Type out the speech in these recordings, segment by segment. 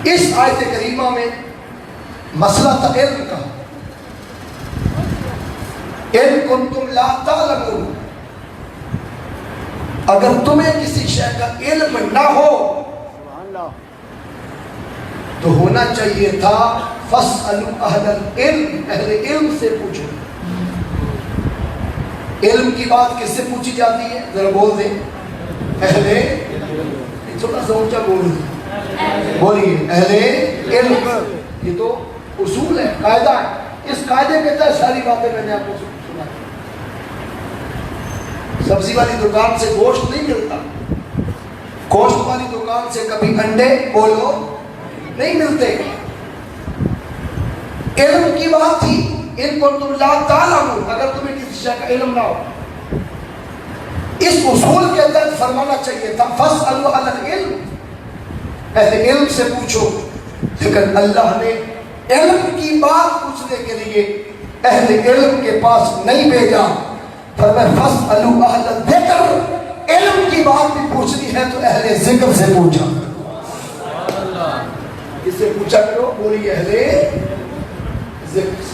اس آیت کریمہ میں مسئلہ تھا علم کا، ان کنتم لا تعلمون، اگر تمہیں کسی شے کا علم نہ ہو تو ہونا چاہیے تھا فاسألوا اہل العلم، اہل علم سے پوچھو۔ علم کی بات کس سے پوچھی جاتی ہے؟ ذرا بول دیں، اہل، چھوٹا سا اونچا بولیے، اہل علم۔ یہ تو اصول ہے، قاعدہ ہے، اس قاعدے کے تحت ساری باتیں میں نے آپ کو سنا۔ سبزی والی دکان سے گوشت نہیں ملتا، گوشت والی دکان سے کبھی انڈے بولو نہیں ملتے۔ علم کی بات تھی، ان کنتم لا تعلمون، اگر تمہیں کسی شے کا علم نہ ہو، اس اصول کے تحت فرمانا چاہیے تھا فاسألوا اہل العلم، اہل علم سے پوچھو، لیکن اللہ نے علم کی بات پوچھنے کے لیے اہل علم کے پاس نہیں بھیجا، فرمایا فاسألوا اہل الذکر، علم کی بات بھی پوچھنی ہے تو اہل ذکر سے پوچھا۔ کس سے پوچھا کرو؟ بولی اہل ذکر سے۔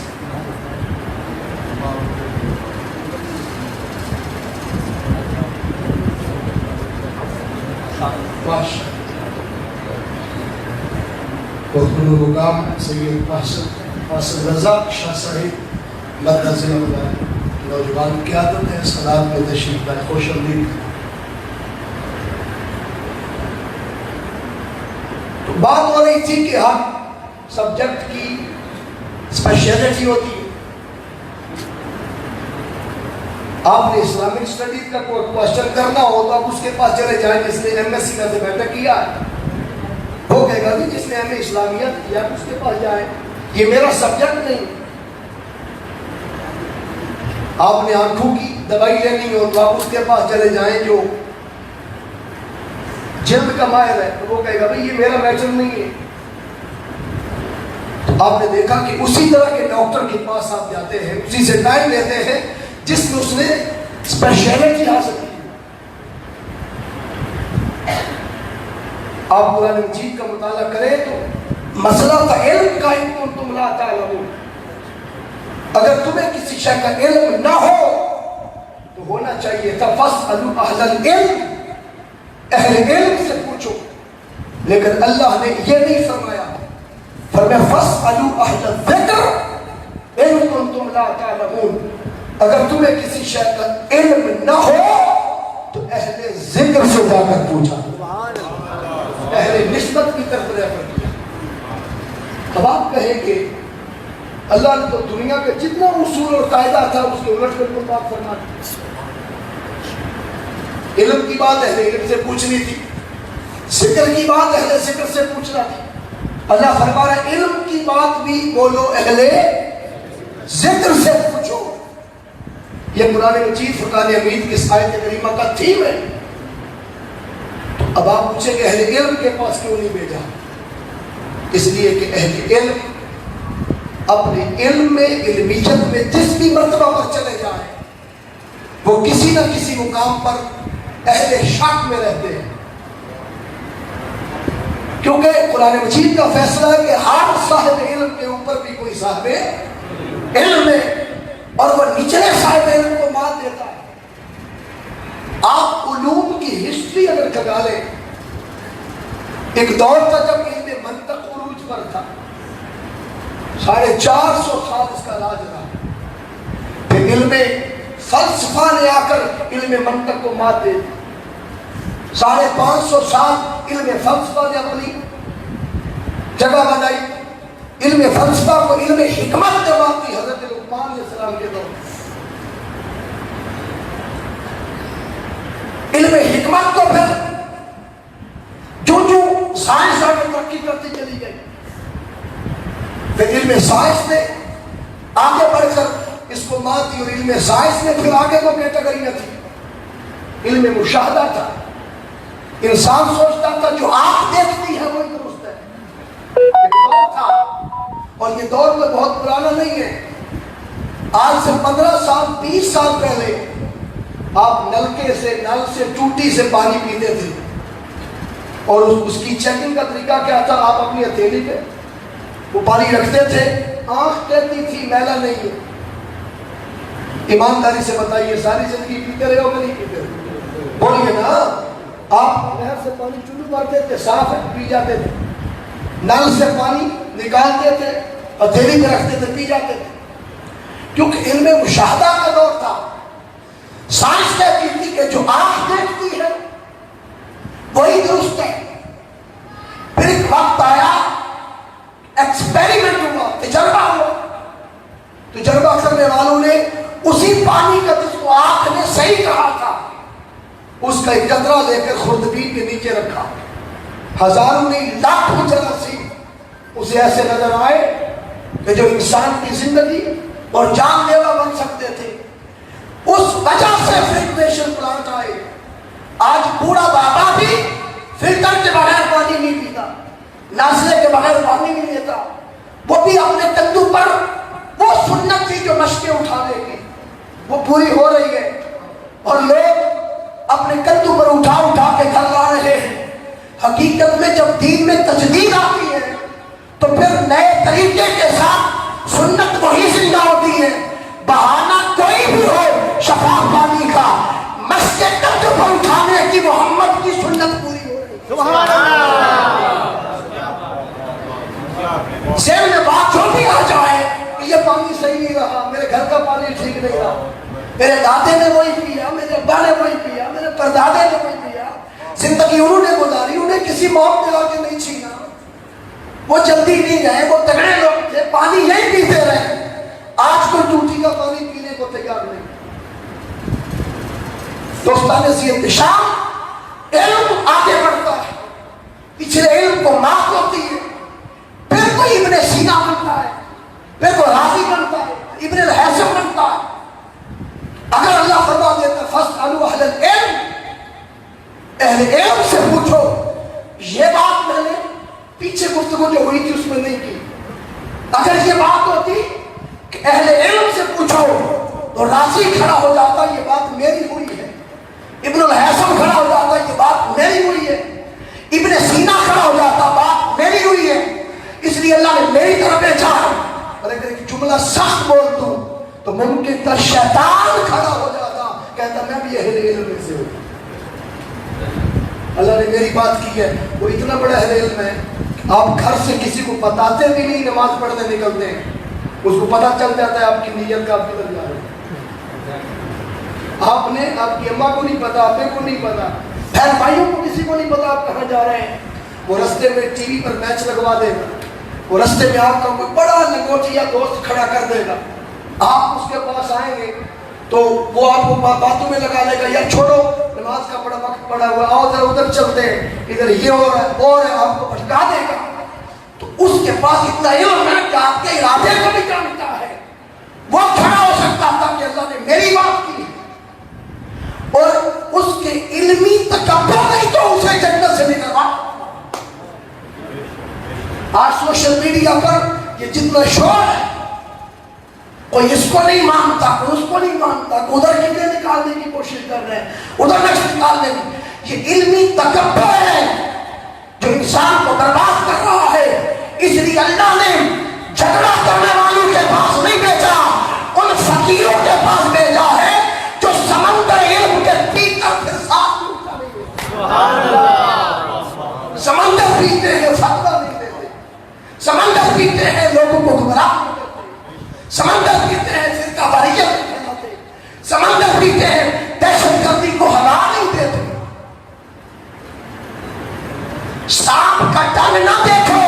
مقام سید قاسم رضا شاہ صاحب مدرسہ نوجوان کی عادت ہے سلام میں تشریف لائے، خوش آمدید۔ تو بات ہو رہی تھی کہ ہر سبجیکٹ کی اسپیشلٹی ہوتی ہے۔ آپ نے اسلامک اسٹڈیز کا کوئی کوشچن کرنا ہو تو آپ اس کے پاس چلے جائیں جس نے ایم ایس سی میتھمیٹکس کیا ہے، وہ کہے گا جس نے ہمیں اسلامیات کیا اس کے پاس جائیں، یہ میرا سبجیکٹ نہیں۔ آپ نے آنکھوں کی دوائی لینی ہو تو آپ اس کے پاس چلے جائیں جو جلد کا ماہر ہے، تو وہ کہے گا بھائی یہ میرا میٹر نہیں ہے۔ تو آپ نے دیکھا کہ اسی طرح کے ڈاکٹر کے پاس آپ جاتے ہیں، اسی سے ٹائم لیتے ہیں جس میں اس نے اسپیشلٹی حاصل کی۔ آپ قرآن مجید کا مطالعہ کریں تو مسئلہ تھا علم کا، ان کنتم لا تعلمون، اگر تمہیں کسی شے کا علم نہ ہو تو ہونا چاہیے تھا فاسألوا اہل العلم، اہل علم سے پوچھو، لیکن اللہ نے یہ نہیں فرمایا، فرمایا فاسألوا اہل الذکر ان کنتم لا تعلمون، اگر تمہیں کسی شے کا علم نہ ہو تو اہل ذکر سے جا کر پوچھا، اہل نسبت کی طرف ریفر کیا۔ اب آپ کہیں کہ اللہ نے تو دنیا کے جتنا اصول اور قاعدہ تھا اس کے الٹ کر کو بات فرما دی۔ علم کی بات اہل علم سے پوچھنی تھی، ذکر کی بات اہل ذکر سے پوچھنا تھی۔ اللہ فرما رہا ہے علم کی بات بھی بولو اہل ذکر سے پوچھو۔ یہ قرآن مجید فرقان حمید کی آیت کریمہ کا تھیم ہے۔ اب آپ پوچھیں کہ اہل علم کے پاس کیوں نہیں بھیجا؟ اس لیے کہ اہل علم اپنے علم میں، علمیت میں جس بھی مرتبہ پر چلے جائیں وہ کسی نہ کسی مقام پر اہل شک میں رہتے ہیں، کیونکہ قرآن مجید کا فیصلہ ہے کہ ہر صاحب علم کے اوپر بھی کوئی صاحب علم ہے اور وہ نچلے صاحب علم کو مات دیتا ہے۔ آپ علوم کی ہسٹری اگر کھگا لیں، ایک دور تھا جب علم منطق عروج پر تھا، 450 سال اس کا راج رہا، پھر علم فلسفہ نے آ کر علم منطق کو مات دے دی، 550 سال علم فلسفہ نے اپنی جگہ بنائی، علم فلسفہ کو علم حکمت نے مات دی حضرت لقمان علیہ السلام کے دور۔ علم حکمت کو پھر جو سائنس آگے ترقی کرتی چلی گئی، پھر علم سائنس نے آگے بڑھ کر اس کو مات دی، اور علم سائنس نے پھر آگے کو کیٹیگریاں تھی۔ علم مشاہدہ تھا، انسان سوچتا تھا جو آنکھ دیکھتی ہے وہی درست ہے، ایک دور تھا، اور یہ دور میں بہت پرانا نہیں ہے، آج سے 15 سال 20 سال پہلے آپ نل سے ٹوٹی سے پانی پیتے تھے، اور اس کی چیکنگ کا طریقہ کیا تھا؟ آپ اپنی ہتھیلی پہ وہ پانی رکھتے تھے، آنکھ کہتی تھی میلا نہیں ہے۔ ایمانداری سے بتائیے ساری زندگی پیتے رہے ہو کہ نہیں پیتے رہے؟ بولیے نا۔ آپ نہر سے پانی چلو کرتے تھے، صاف ہے پی جاتے تھے، نل سے پانی نکالتے تھے، ہتھیلی پہ رکھتے تھے، پی جاتے تھے، کیونکہ ان میں مشاہدہ کا دور تھا۔ سائنس کہتی تھی کہ جو آنکھ دیکھتی ہے وہی درست ہے۔ پھر ایک وقت آیا، ایکسپیریمنٹ ہوا، تجربہ ہوا، تجربہ کرنے والوں نے اسی پانی کا جس کو آنکھ نے صحیح کہا تھا اس کا ایک قطرہ لے کر خوردبین کے نیچے رکھا، ہزاروں نہیں لاکھوں جراثیم اسے ایسے نظر آئے کہ جو انسان کی زندگی اور جان لیوا بن سکتے تھے۔ اس وجہ سے فلٹریشن پلانٹ آئے۔ آج بوڑھا بابا بھی فلٹر کے بغیر پانی نہیں پیتا، نازلے کے بغیر پانی نہیں لیتا، وہ بھی اپنے کندھوں پر وہ سنت تھی جو مشقیں اٹھانے کی وہ پوری ہو رہی ہے، اور لوگ اپنے کندھوں پر اٹھا اٹھا کے گھر لا رہے ہیں۔ حقیقت میں جب دین میں تجدید آتی ہے تو پھر نئے طریقے کے ساتھ سنت وہی زندہ ہوتی ہے۔ بہانہ کوئی بھی ہو شفاف پانی کا، مسجد کندھوں پر اٹھانے کی محمد کی سنت پوری ہو رہی ہے۔ سبحان اللہ۔ ذہن میں بات جو بھی آ جائے کہ یہ پانی صحیح نہیں رہا، میرے گھر کا پانی ٹھیک نہیں رہا، میرے دادے نے وہی پیا، میرے ابا نے وہی پیا، میرے پردادے نے وہی پیا، زندگی انہوں نے گزاری، انہیں کسی موت میں آ کے نہیں چھینا، وہ جلدی نہیں گئے، وہ تگڑے لوگ تھے، پانی یہی پیتے رہے۔ آج کوئی ٹوٹی کا پانی پینے کو تیار نہیں۔ دوستان سے انتشار، علم آگے بڑھتا ہے، پچھلے علم کو مات ہوتی ہے، پھر کوئی ابن سینا بنتا ہے، پھر کوئی رازی بنتا ہے، ابن الحیثم بنتا ہے۔ اگر اللہ فرما دیتا فاسألوا اہل العلم، اہل علم سے پوچھو، یہ بات میں نے پیچھے گفتگو جو ہوئی تھی اس میں نہیں کی۔ اگر یہ بات ہوتی کہ اہل علم سے پوچھو تو راضی کھڑا ہو جاتا یہ بات میری ہوئی ہے، ابن الحیثم کھڑا ہو جاتا یہ بات میری ہوئی ہے، ابن سینا کھڑا ہو جاتا بات میری ہوئی ہے، اس لیے اللہ نے میری طرف بھیجا ہے۔ اور اگر ایک جملہ سخت بول دوں تو ممکن تھا شیطان کھڑا ہو جاتا، کہتا میں بھی اہل علم میں سے ہوں۔ اللہ نے میری بات کی ہے، وہ اتنا بڑا اہل علم ہے آپ گھر سے کسی کو بتاتے بھی نہیں، نماز پڑھنے نکلتے ہیں اس کو پتہ چل جاتا ہے آپ کی نیت کا، آپ کدھر جا رہے ہیں۔ آپ نے آپ کی اماں کو نہیں پتا، ابے کو نہیں پتا، بہن بھائیوں کو کسی کو نہیں پتا آپ کہاں جا رہے ہیں۔ وہ رستے میں ٹی وی پر میچ لگوا دے گا، وہ رستے میں آپ کا کوئی بڑا لنگوٹیا دوست کھڑا کر دے گا، آپ اس کے پاس آئیں گے تو وہ آپ کو باتوں میں لگا لے گا، یا چھوڑو نماز کا بڑا وقت پڑا ہوا، آؤ ذرا ادھر چلتے ہیں، ادھر یہ ہو رہا ہے اور آپ کو بھٹکا دے گا۔ تو اس کے پاس اتنا علم ہے کہ آپ کے ارادے کو بھی جانتا ہے، وہ کھڑا ہو سکتا تھا کہ اللہ نے میری بات کی، اور اس کے علمی تکبر نہیں تو اسے جنت سے نکلوا۔ آج سوشل میڈیا پر یہ جتنا شور ہے، کوئی اس کو نہیں مانتا، کوئی اس کو نہیں مانتا، ادھر کتنے نکالنے کی کوشش کر رہے ہیں، ادھر نقش نکالنے کی، یہ علمی تکبر ہے جو انسان کو برباد کر رہا ہے۔ اس لیے اللہ نے جھگڑا کرنے والوں کے پاس نہیں بھیجا، ان فقیروں کے پاس بھیجا ہے جو سمندر علم کے پیکر کے ساتھ سمندر پیتے ہیں، فتویٰ نہیں دیتے، سمندر پیتے ہیں، لوگوں کو گمراہ نہیں کرتے، سمندر پیتے ہیں، فرقہ واریت نہیں پھیلاتے، سمندر پیتے ہیں، دہشت گردی کو ہلا نہیں دیتے۔ سانپ کا ٹنگ نہ دیکھو،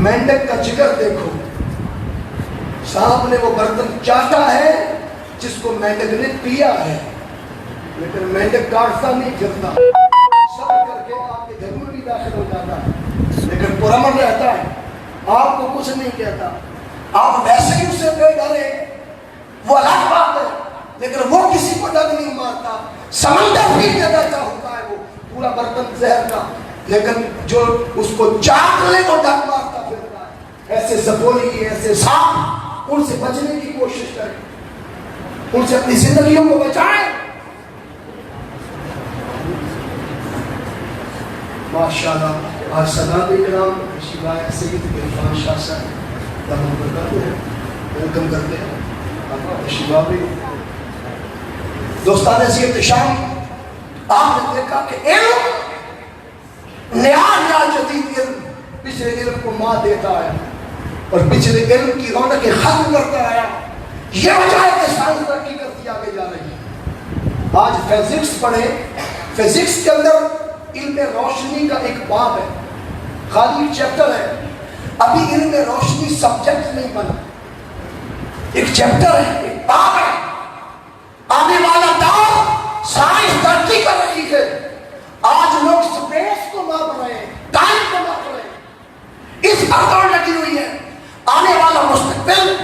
مینڈک کا جگر دیکھو۔ سانپ نے وہ برتن چاٹا ہے جس کو مینڈک نے پیا ہے، لیکن مینڈک کاٹتا نہیں، پھرتا صبر کر کے آپ کے گھر میں بھی داخل ہو جاتا ہے، لیکن پرامن رہتا ہے، آپ کو کچھ نہیں کہتا، آپ ویسے ہی اس سے بے ڈرے، وہ الگ بات ہے، لیکن وہ کسی کو ڈر نہیں مارتا۔ سمندر بھی جگہ ہوتا ہے وہ پورا برتن زہر کا، لیکن جو اس کو چاٹ لے وہ ڈر مارتا پھرتا ہے۔ ایسے زبولی، ایسے سانپ، ان سے بچنے کی کوشش کریں، ان سے اپنی زندگیوں کو بچائیں۔ ماشاءاللہ آج سلام اکرام شیوائے سید عرفان شاہ صاحب دامن کرتے ہیں، ویلکم کرتے ہیں شیوا بھی دوستان عزیز شام. آپ نے دیکھا کہ علم نیا جدید علم پچھلے علم کو ماں دیتا ہے اور پچھلے علم کی رونق ختم کرتا ہے. یہ وجہ ہے کہ سائنس ترقی کرتی آگے جا رہی ہے. آج فزکس پڑھے، فزکس کے اندر علم روشنی کا ایک باب ہے، خالی ایک چیپٹر ہے. ابھی علم روشنی سبجیکٹ نہیں بنا، ایک چیپٹر ہے، ایک باب ہے. آنے والا دور سائنس ترقی کر رہی ہے. آج لوگ سپیس کو ماپ رہے ہیں، ٹائم کو ماپ رہے ہیں، اس پر دوڑ لگی ہوئی ہے. آنے والا مستقبل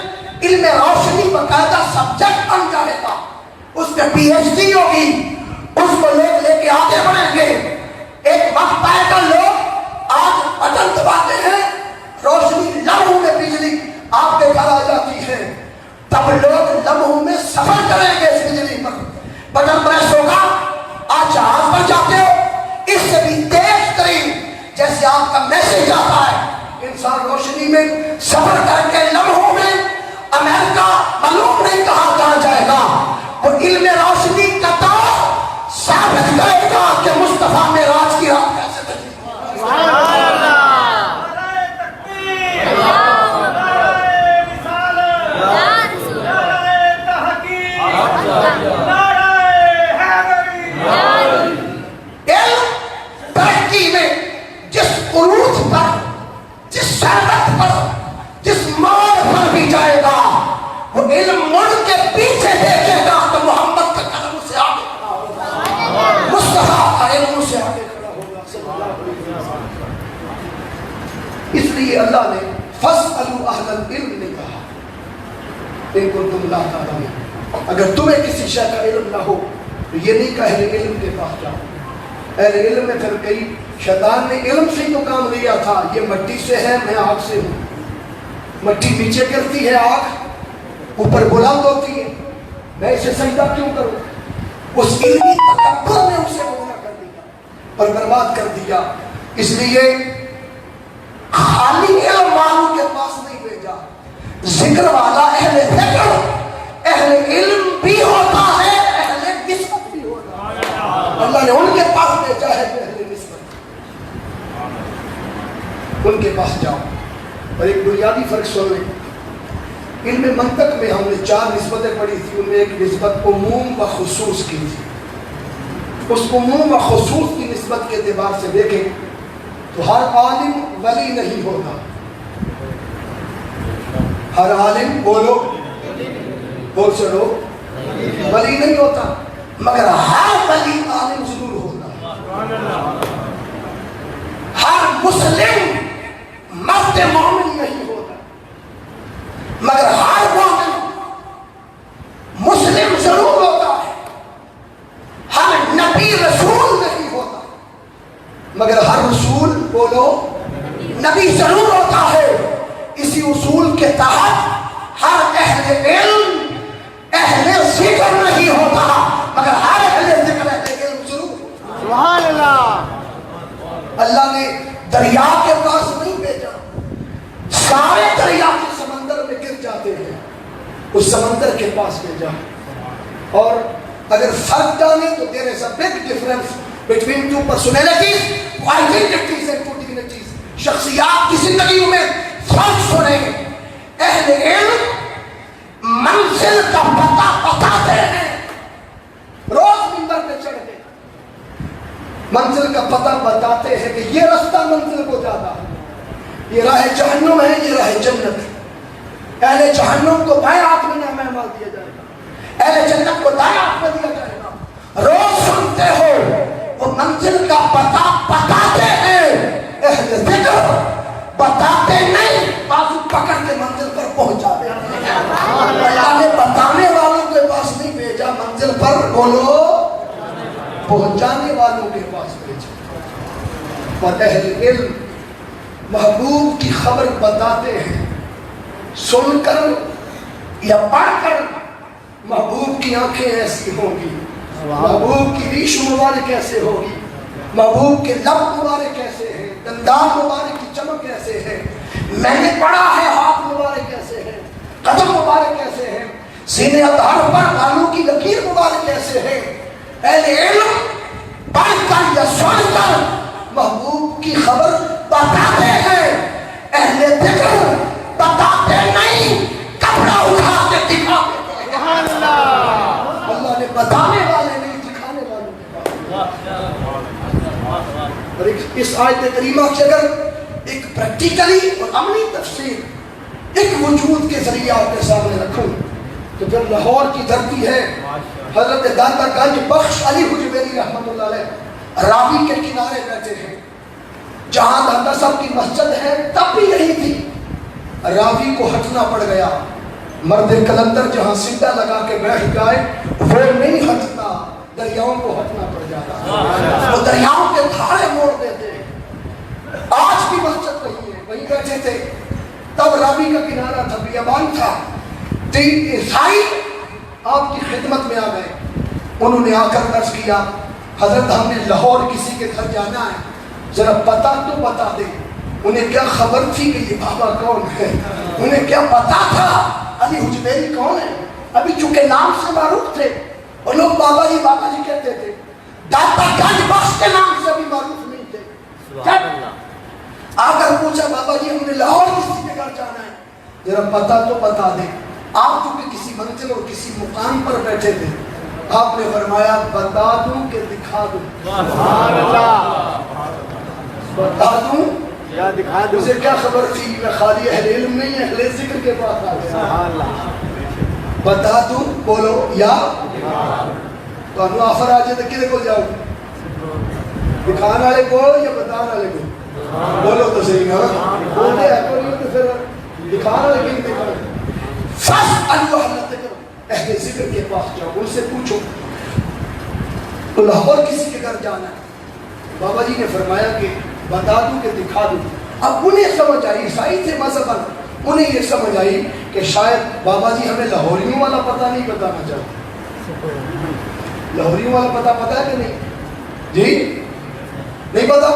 علم روشنی باقاعدہ سبجیکٹ بن جائے گا، اس میں پی ایچ ڈی ہوگی، اس کو لوگ لے کے آگے بڑھیں گے. ایک وقت آئے گا لوگ آج بٹن دباتے ہیں، روشنی لمحوں میں بجلی آپ کے گھر آ جاتی ہے. تب لوگ لمحوں میں سفر کریں گے اس بجلی پر. بٹن پریس ہوگا، آج جہاز پر جاتے ہو، اس سے بھی تیز ترین جیسے آپ کا میسج آتا ہے، انسان روشنی میں سفر کر کے لمحوں میں امریکہ معلوم نہیں کہاں جا جائے گا. وہ علم روشنی کا دور ثابت کرے گا کہ مصطفیٰ معراج کی رات کیسے گزری. ترقی میں جس عروج پر، جس شربت پر، جس موڑ پر بھی جائے گا، وہ علم مڑ کے پیچھے دیکھے گا تو محمد کا قدم سے آگے کھڑا ہوگا، مصطفیٰ کا علم سے آگے کھڑا ہوگا صلی اللہ علیہ وسلم. اس لیے اللہ نے فَاسْأَلُوا أَهْلَ الْعِلْمِ نے کہا إِن كُنتُمْ لَا تَعْلَمُونَ. اگر تمہیں کسی شے کا علم نہ ہو تو یہ نہیں کہ اہل علم کے پاس جاؤ. اہل علم میں پھر کئی شیطان نے علم سے تو کام لیا تھا، یہ مٹی سے ہے میں آگ سے ہوں. مٹی نیچے گرتی ہے، آگ اوپر بلند ہوتی ہے، میں اسے سجدہ کیوں کروں؟ اس علمی تکبر نے اسے گمراہ کر دیا اور برباد کر دیا. اس لیے خالی علم والوں کے پاس نہیں بھیجا، ذکر والا اہل ذکر اہل علم بھی ہوتا ہے، اہل نسبت بھی ہوتا ہے. اللہ نے ان کے پاس بھیجا ہے کہ اہل نسبت، ان کے پاس جاؤ. اور ایک بنیادی فرق سن لیں، علم منطق میں ہم نے 4 نسبتیں پڑھی تھی، ان میں ایک نسبت عموم و خصوص کی تھی. اس عموم و خصوص کی نسبت کے اعتبار سے دیکھیں تو ہر عالم ولی نہیں ہوتا. ہر عالم بولو چلو ولی نہیں ہوتا، مگر ہر ولی عالم ضرور ہوتا. ہر مسلم مرد مومن نہیں ہوتا، مگر ہر مومن مسلم ضرور ہوتا ہے. ہر نبی رسول نہیں ہوتا، مگر ہر رسول بولو نبی ضرور ہوتا ہے. اسی اصول کے تحت ہر اہل علم اہل ذکر نہیں ہوتا، مگر ہر اہل ذکر اہل علم ضرور ہوتا. سبحان اللہ. اللہ نے دریا کے پاس نہیں بھیجا، سارے دریا کے سمندر میں گر جاتے ہیں، اس سمندر کے پاس بھیجا. اور اگر فرق جانے تو there is a big difference between two personalities, identities and two dignities. شخصیات کی زندگیوں میں فرق سنیں. اہل علم منزل کا پتہ بتاتے ہیں، روز منبر پہ چڑھ کے منزل کا پتہ بتاتے ہیں کہ یہ رستہ منزل کو جاتا ہے، یہ راہ جہنم ہے، یہ راہ جنت ہے. اہل جہنم کو بائیں ہاتھ میں نام اعمال دیا جائے گا، اہل جنت کو دائیں ہاتھ میں دیا جائے گا. روز سنتے ہو وہ منزل کا پتہ بتاتے ہیں. اہل ذکر بتاتے نہیں، بازو پکڑ کے منزل پر پہنچا دیتے ہیں. اللہ نے بتانے والوں کے پاس نہیں بھیجا، منزل پر بولو پہنچانے والوں کے پاس بھیجا. اور اہل علم محبوب کی خبر بتاتے ہیں، سن کر یا پڑھ کر محبوب کی آنکھیں ایسی ہوں گی، محبوب کی ریش مبارک کیسے ہوگی، محبوب کے لب مبارک کیسے ہیں، دندان مبارک کی چمک کیسے ہے، میں نے پڑھا ہے ہاتھ مبارک کیسے ہے، قدم مبارک کیسے ہے، سینے اطہر پر بالوں کی لکیر مبارک کیسے ہے۔ اہل علم پڑھ کر یا سن کر محبوب کی خبر بتاتے ہیں، اہل ذکر بتاتے نہیں، کپڑا اٹھا کے دکھاتے ہیں۔ اللہ نے بتانے والے نہیں، دکھانے والے۔ اور اس آیت کریمہ کی اگر ایک پریکٹیکلی اور عملی تفسیر ایک وجود کے ذریعے آپ کے سامنے رکھوں تو پھر لاہور کی دھرتی ہے، حضرت داتا گنج بخش علی حجویری رحمۃ اللہ علیہ راوی کے کنارے بیٹھے ہیں، جہاں داتا صاحب کی مسجد ہے تب بھی یہی تھی، راوی کو ہٹنا پڑ گیا، مرد کلندر جہاں سیدھا لگا کے بیٹھ گئے وہ نہیں ہٹتا، دریاؤں کو ہٹنا پڑ جاتا، وہ دریاؤں کے دھارے موڑ دیتے۔ آج بھی مسجد وہی ہے، وہیں بیٹھے تھے، تب راوی کا کنارہ تھا، بیابان تھا، تین عیسائی آپ کی خدمت میں آ گئے، انہوں نے آ کر عرض کیا حضرت ہم نے لاہور کسی کے گھر جانا ہے، ذرا پتہ تو بتا دیں۔ انہیں کیا خبر تھی کہ یہ بابا کون ہے، انہیں کیا پتا تھا علی حجویری کون ہے، ابھی چونکہ نام سے معروف تھے اور لوگ بابا جی کہتے تھے، داتا گنج بخش کے نام سے بھی معروف نہیں تھے۔ جب آ کر پوچھا بابا جی ہم نے لاہور کسی کے گھر جانا ہے، ذرا پتا تو بتا دیں۔ آپ چونکہ کسی منزل اور کسی مقام پر بیٹھے تھے، آپ نے فرمایا بتا دوں کہ دکھا دوں؟ بتا دوں یا دکھا دوں؟ اسے کیا خبر تھی میں خالی اہل علم نہیں اہل ذکر کے پاس آ گیا۔ بتا دوں بولو یا تو انو آفر آ جائے تو کدے کو جاؤ، دکھان والے کو یا بتان والے کو؟ بولو تو صحیح نا، بولتے ہیں کوئی تو پھر دکھان والے کی دکھا فَاسْأَلُوا أَهْلَ الذِّكْرِ، اہل ذکر کے پاس جاؤ، ان سے پوچھو۔ تو لاہور کسی کے گھر جانا ہے، بابا جی نے فرمایا کہ بتا دوں کہ دکھا دوں؟ اب انہیں سمجھ آئی، عیسائی تھے مذہباً، انہیں یہ سمجھ آئی کہ شاید بابا جی ہمیں لاہوریوں والا پتہ نہیں بتانا چاہتے۔ لاہوریوں والا پتہ ہے کہ نہیں؟ جی نہیں پتا؟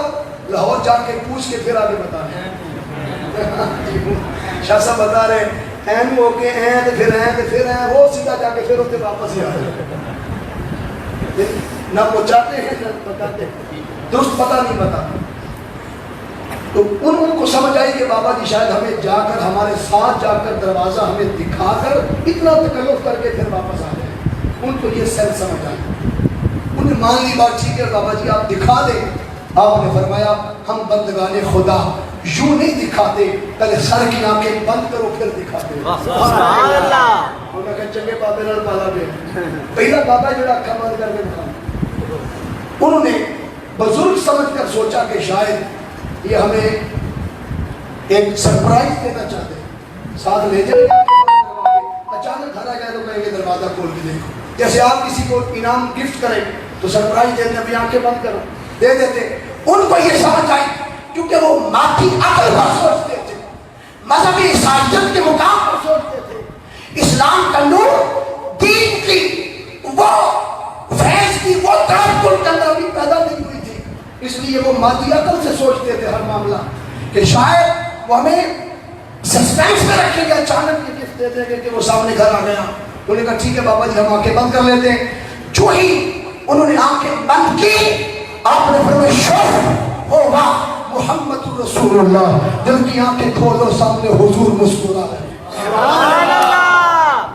لاہور جا کے پوچھ کے پھر آگے بتانا۔ شاہ صاحب بتا رہے این ہو کے این پھر وہ سیدھا جا کے پھر ہوتے واپس ہی آ رہے، نہ پہنچاتے ہیں نہ بتاتے، درست پتہ نہیں بتا۔ تو ان کو سمجھ آئی کہ بابا جی شاید ہمیں جا کر ہمارے ساتھ جا کر دروازہ ہمیں دکھا کر اتنا تکلف کر کے پھر واپس آ جائیں، ان کو یہ سینس سمجھ آئی، انہیں مان لی بات ٹھیک ہے بابا جی آپ دکھا دیں۔ آپ نے فرمایا ہم بندگان خدا یوں نہیں دکھاتے، پہلے سر کی آنکھیں بند کرو پھر دکھاتے۔ سبحان اللہ۔ انہوں نے کہا چنگے بابے نال پالا گیا، پہلا بابا جڑا اکھا بند کر کے دکھا۔ انہوں نے بزرگ سمجھ کر سوچا کہ شاید یہ ہمیں ایک سرپرائز دینا چاہتے ہیں، ساتھ لے جائیں گے، اچانک گھر آ جائے تو کہیں گے دروازہ کھول کے دیکھو، جیسے آپ کسی کو انعام گفٹ کریں تو سرپرائز دیتے ہیں، ابھی آنکھیں بند کرو، دے دیتے۔ ان کو یہ سمجھ آئی کیونکہ وہ مادی عقل پر سوچتے تھے، مذہبی عیسائیت کے مقام پر سوچتے تھے، اسلام کا نور، دین کی وہ فیض کی وہ طرف ان کے اندر ابھی پیدا نہیں ہوئی تھی، اس لیے وہ مادی عقل سے سوچتے تھے ہر معاملہ کہ شاید وہ ہمیں سسپینس میں رکھیں گے، اچانک یہ گفٹ دے دیں گے کہ وہ سامنے گھر آ گیا۔ انہوں نے کہا ٹھیک ہے بابا جی ہم آنکھیں بند کر لیتے ہیں۔ جو ہی انہوں نے آنکھیں بند کی آپ نے فرمایا شوف ہوگا محمد رسول اللہ، دل کی آنکھیں کھولو سامنے حضور مسکرا رہے ہیں۔ سبحان اللہ۔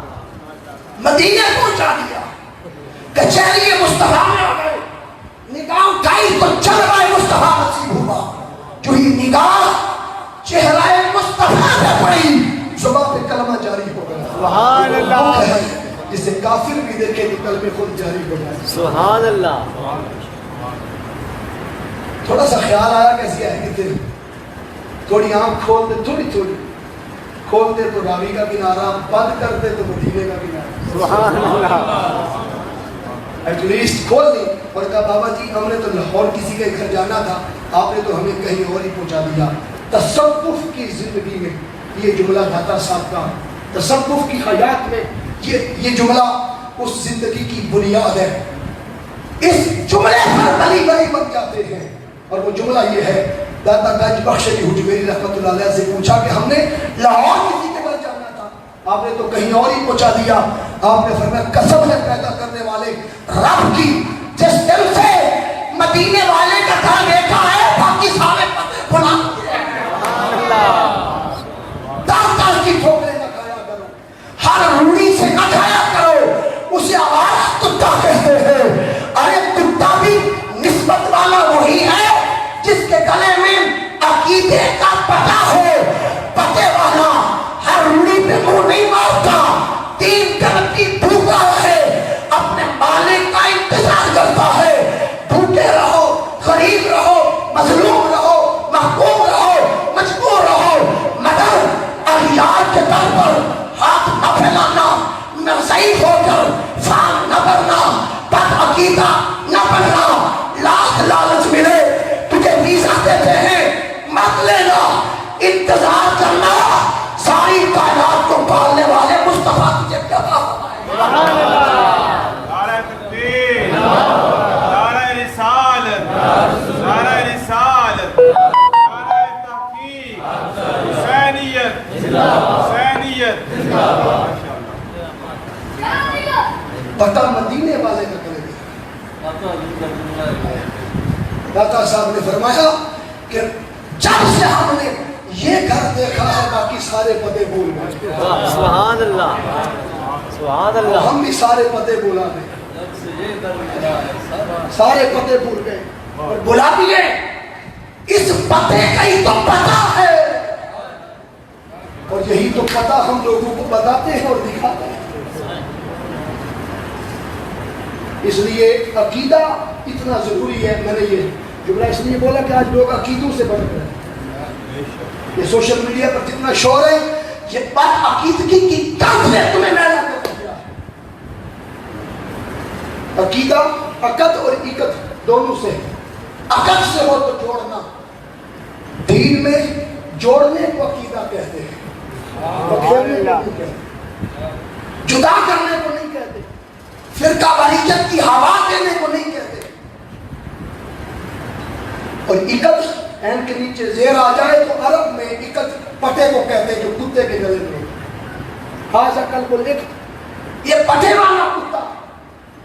مدینے پہنچا دیا، کچہری مصطفیٰ میں آ گئے، نگاہ اٹھائی تو چہرہ مصطفیٰ نصیب ہوا، جو ہی نگاہ چہرہ مصطفیٰ پہ پڑی زبان پہ کلمہ جاری ہو گیا۔ سبحان اللہ۔ جسے کافر بھی دیکھے تو قلب خود جاری ہو گیا۔ سبحان اللہ۔ تھوڑا سا خیال آیا کیسی آئے گی تیری، تھوڑی آنکھ کھول دے، تھوڑی کھول دے تو راوی کا کنارہ، بند کر دے تو مدینے کا کنارہ۔ سبحان اللہ۔ ایٹ لیسٹ کھول دی اور کہا بابا جی ہم نے تو لاہور کسی کے گھر جانا تھا، آپ نے تو ہمیں کہیں اور ہی پہنچا دیا۔ تصوف کی زندگی میں یہ جملہ داتا صاحب کا، تصوف کی حیات میں یہ جملہ اس زندگی کی بنیاد ہے۔ اس جملے پر بلی بلی بن جاتے ہیں. اور وہ جملہ یہ ہے، داتا گنج بخش علی حجویری رحمۃ اللہ علیہ سے پوچھا کہ ہم نے لاہور کسی کے گھر جانا تھا، آپ نے تو کہیں اور ہی پہنچا دیا. آپ نے فرمایا قسم ہے پیدا کرنے والے رب کی، جس دل سے مدینے والے کا گھر دیکھا ہے باقی سارے پتے بھلا داتا کی ٹھوکریں نہ کھایا کرو، ہر روڑی سے نہ کھایا کرو. اسے آواز کتا کہتے ہیں. ارے کتا بھی نسبت والا وہی ہے جس کے گلے میں عقیدے کا پتہ ہو. پتے والا ہر روڑی پہ منہ نہیں مارتا، تین گھنٹی بھوکا ہے، اپنے مالک کا انتظار کرتا ہے. بھوکے رہو، غریب رہو، مظلوم رہو، محکوم رہو، مجبور رہو، مگر اغیار کے طور پر ہاتھ نہ پھیلانا، نہ ضعیف ہو کر فان نہ بننا، بد عقیدہ نہ بننا. لاکھ لالچ ملے تجھے ویزا دیتے ہیں مت لینا، انتظار کرنا. ساری کائنات کو پالنے والے مصطفیٰ تجھے کیا نعرہ تکبیر، نعرہ رسالت، نعرہ رسالت، نعرہ تحقیق، حسینیت، حسینیت. پتہ مدینے والے کا کرے گا. داتا صاحب نے فرمایا کہ جب سے ہم نے یہ گھر دیکھا ہے باقی سارے پتے بھول گئے. سبحان اللہ، سبحان اللہ. ہم بھی سارے پتے بولا گئے، سارے پتے بھول گئے اور بلا دیے. اس پتے کا ہی تو پتہ ہے، اور یہی تو پتہ ہم لوگوں کو بتاتے ہیں اور دکھاتے ہیں. اس لیے عقیدہ اتنا ضروری ہے. میں نے یہ جملہ اس لیے بولا کہ آج لوگ عقیدوں سے بڑھ گئے. یہ سوشل میڈیا پر جتنا شور ہے، یہ بات عقیدگی کی طرف سے تمہیں میلا کر دیا. عقیدہ عقد اور عقد دونوں سے. عقد سے ہو تو جوڑنا، دین میں جوڑنے کو عقیدہ کہتے ہیں، بکھیرنے کو نہیں کہتے، جدا کرنے کو نہیں کہتے، فرقہ واریت کی ہوا دینے کو نہیں کہتے. اور عقد این کے نیچے زیر آ جائے تو عرب میں عقد پٹے کو کہتے ہیں جو کتے کے گلے میں. خاص عقل کو لکھ، یہ پٹے والا کتا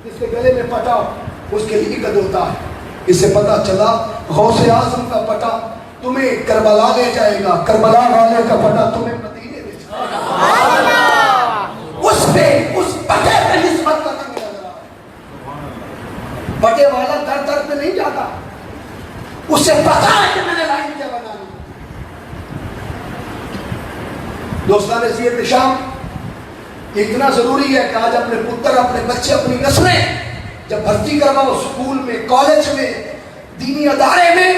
جس کے گلے میں پٹا اس کے لیے عقد ہوتا ہے. اس سے پتا چلا غوث اعظم کا پٹا تمہیں کربلا لے جائے گا، کربلا والے کا پٹا تمہیں مدینے لے جائے گا. اس پہ اس پٹے پہ نسبت کا رنگ لگ رہا ہے. پٹے والا در در پہ نہیں جاتا، اسے پتا ہے کہ میں نے لائن کیا بنانی. دوستان سید شام اتنا ضروری ہے کہ آج اپنے پتر، اپنے بچے، اپنی نسلیں جب بھرتی کرواؤ اسکول میں، کالج میں، دینی ادارے میں،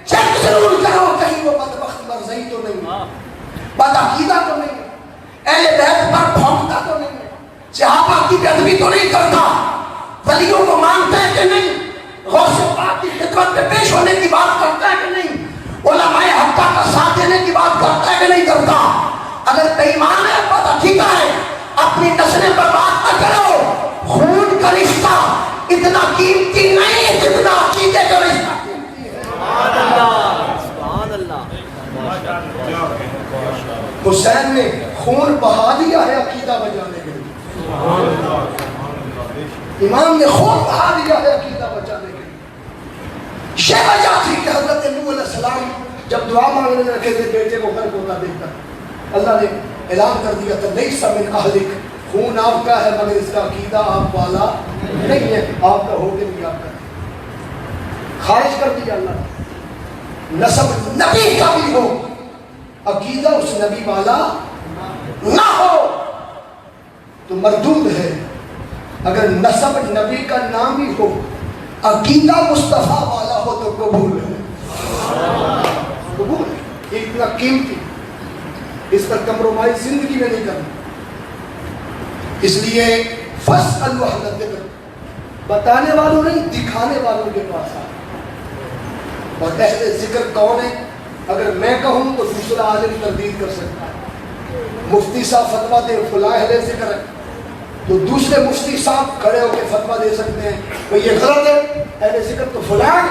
چیک ضرور کرو کہیں وہ بدبخت مرزئی تو نہیں، بد عقیدہ تو نہیں، اہل بیت پر بھونکتا تو نہیں، صحابہ کی بے ادبی تو نہیں کرتا، ولیوں کو مانتا ہے کہ نہیں، غوث پاک کی خدمت میں پیش ہونے کی بات کرتا ہے کہ نہیں، علماء حقہ کا ساتھ دینے کی بات کرتا ہے کہ نہیں کرتا. اگر بے ایمان ہے، بد عقیدہ ہے، اپنی نسلیں برباد نہ کرو. خون کا رشتہ اتنا قیمتی نہیں ہے جتنا عقیدے کا رشتہ قیمتی ہے. سبحان اللہ. حسین نے خون بہا دیا ہے عقیدہ بچانے کے لیے. امام نے خون بہا دیا ہے عقیدہ بچانے کے لیے. یہ وجہ تھی کہ حضرت نوح علیہ السلام جب دعا مانگنے لگے تھے بیٹے کو غرق ہوتا دیکھ کر، اللہ نے اعلان کر دیا تھا لیس من اہلک، خون آپ کا ہے مگر اس کا عقیدہ آپ والا نہیں ہے، آپ کا ہو کے نہیں آپ کا. خارج کر دیا اللہ نے. نسب نبی کا بھی ہو، عقیدہ اس نبی والا نہ ہو تو مردود ہے. اگر نسب نبی کا نام ہی ہو، عقیدہ مصطفیٰ والا ہو تو قبول ہے. قبول ہے. اتنا قیمتی، اس پر کمپرومائز زندگی میں نہیں کرنا. اس لیے فَاسْأَلُوا أَهْلَ الذِّكْرِ، بتانے والوں نہیں، دکھانے والوں کے پاس آ. اور اہل ذکر کون ہے؟ اگر میں کہوں تو دوسرا عالم تردید کر سکتا ہے. مفتی صاحب فتویٰ دے فلاں اہل ذکر ہے، تو دوسرے مفتی صاحب کھڑے ہو کے فتویٰ دے سکتے ہیں کہ یہ غلط ہے، اہل ذکر تو فلان۔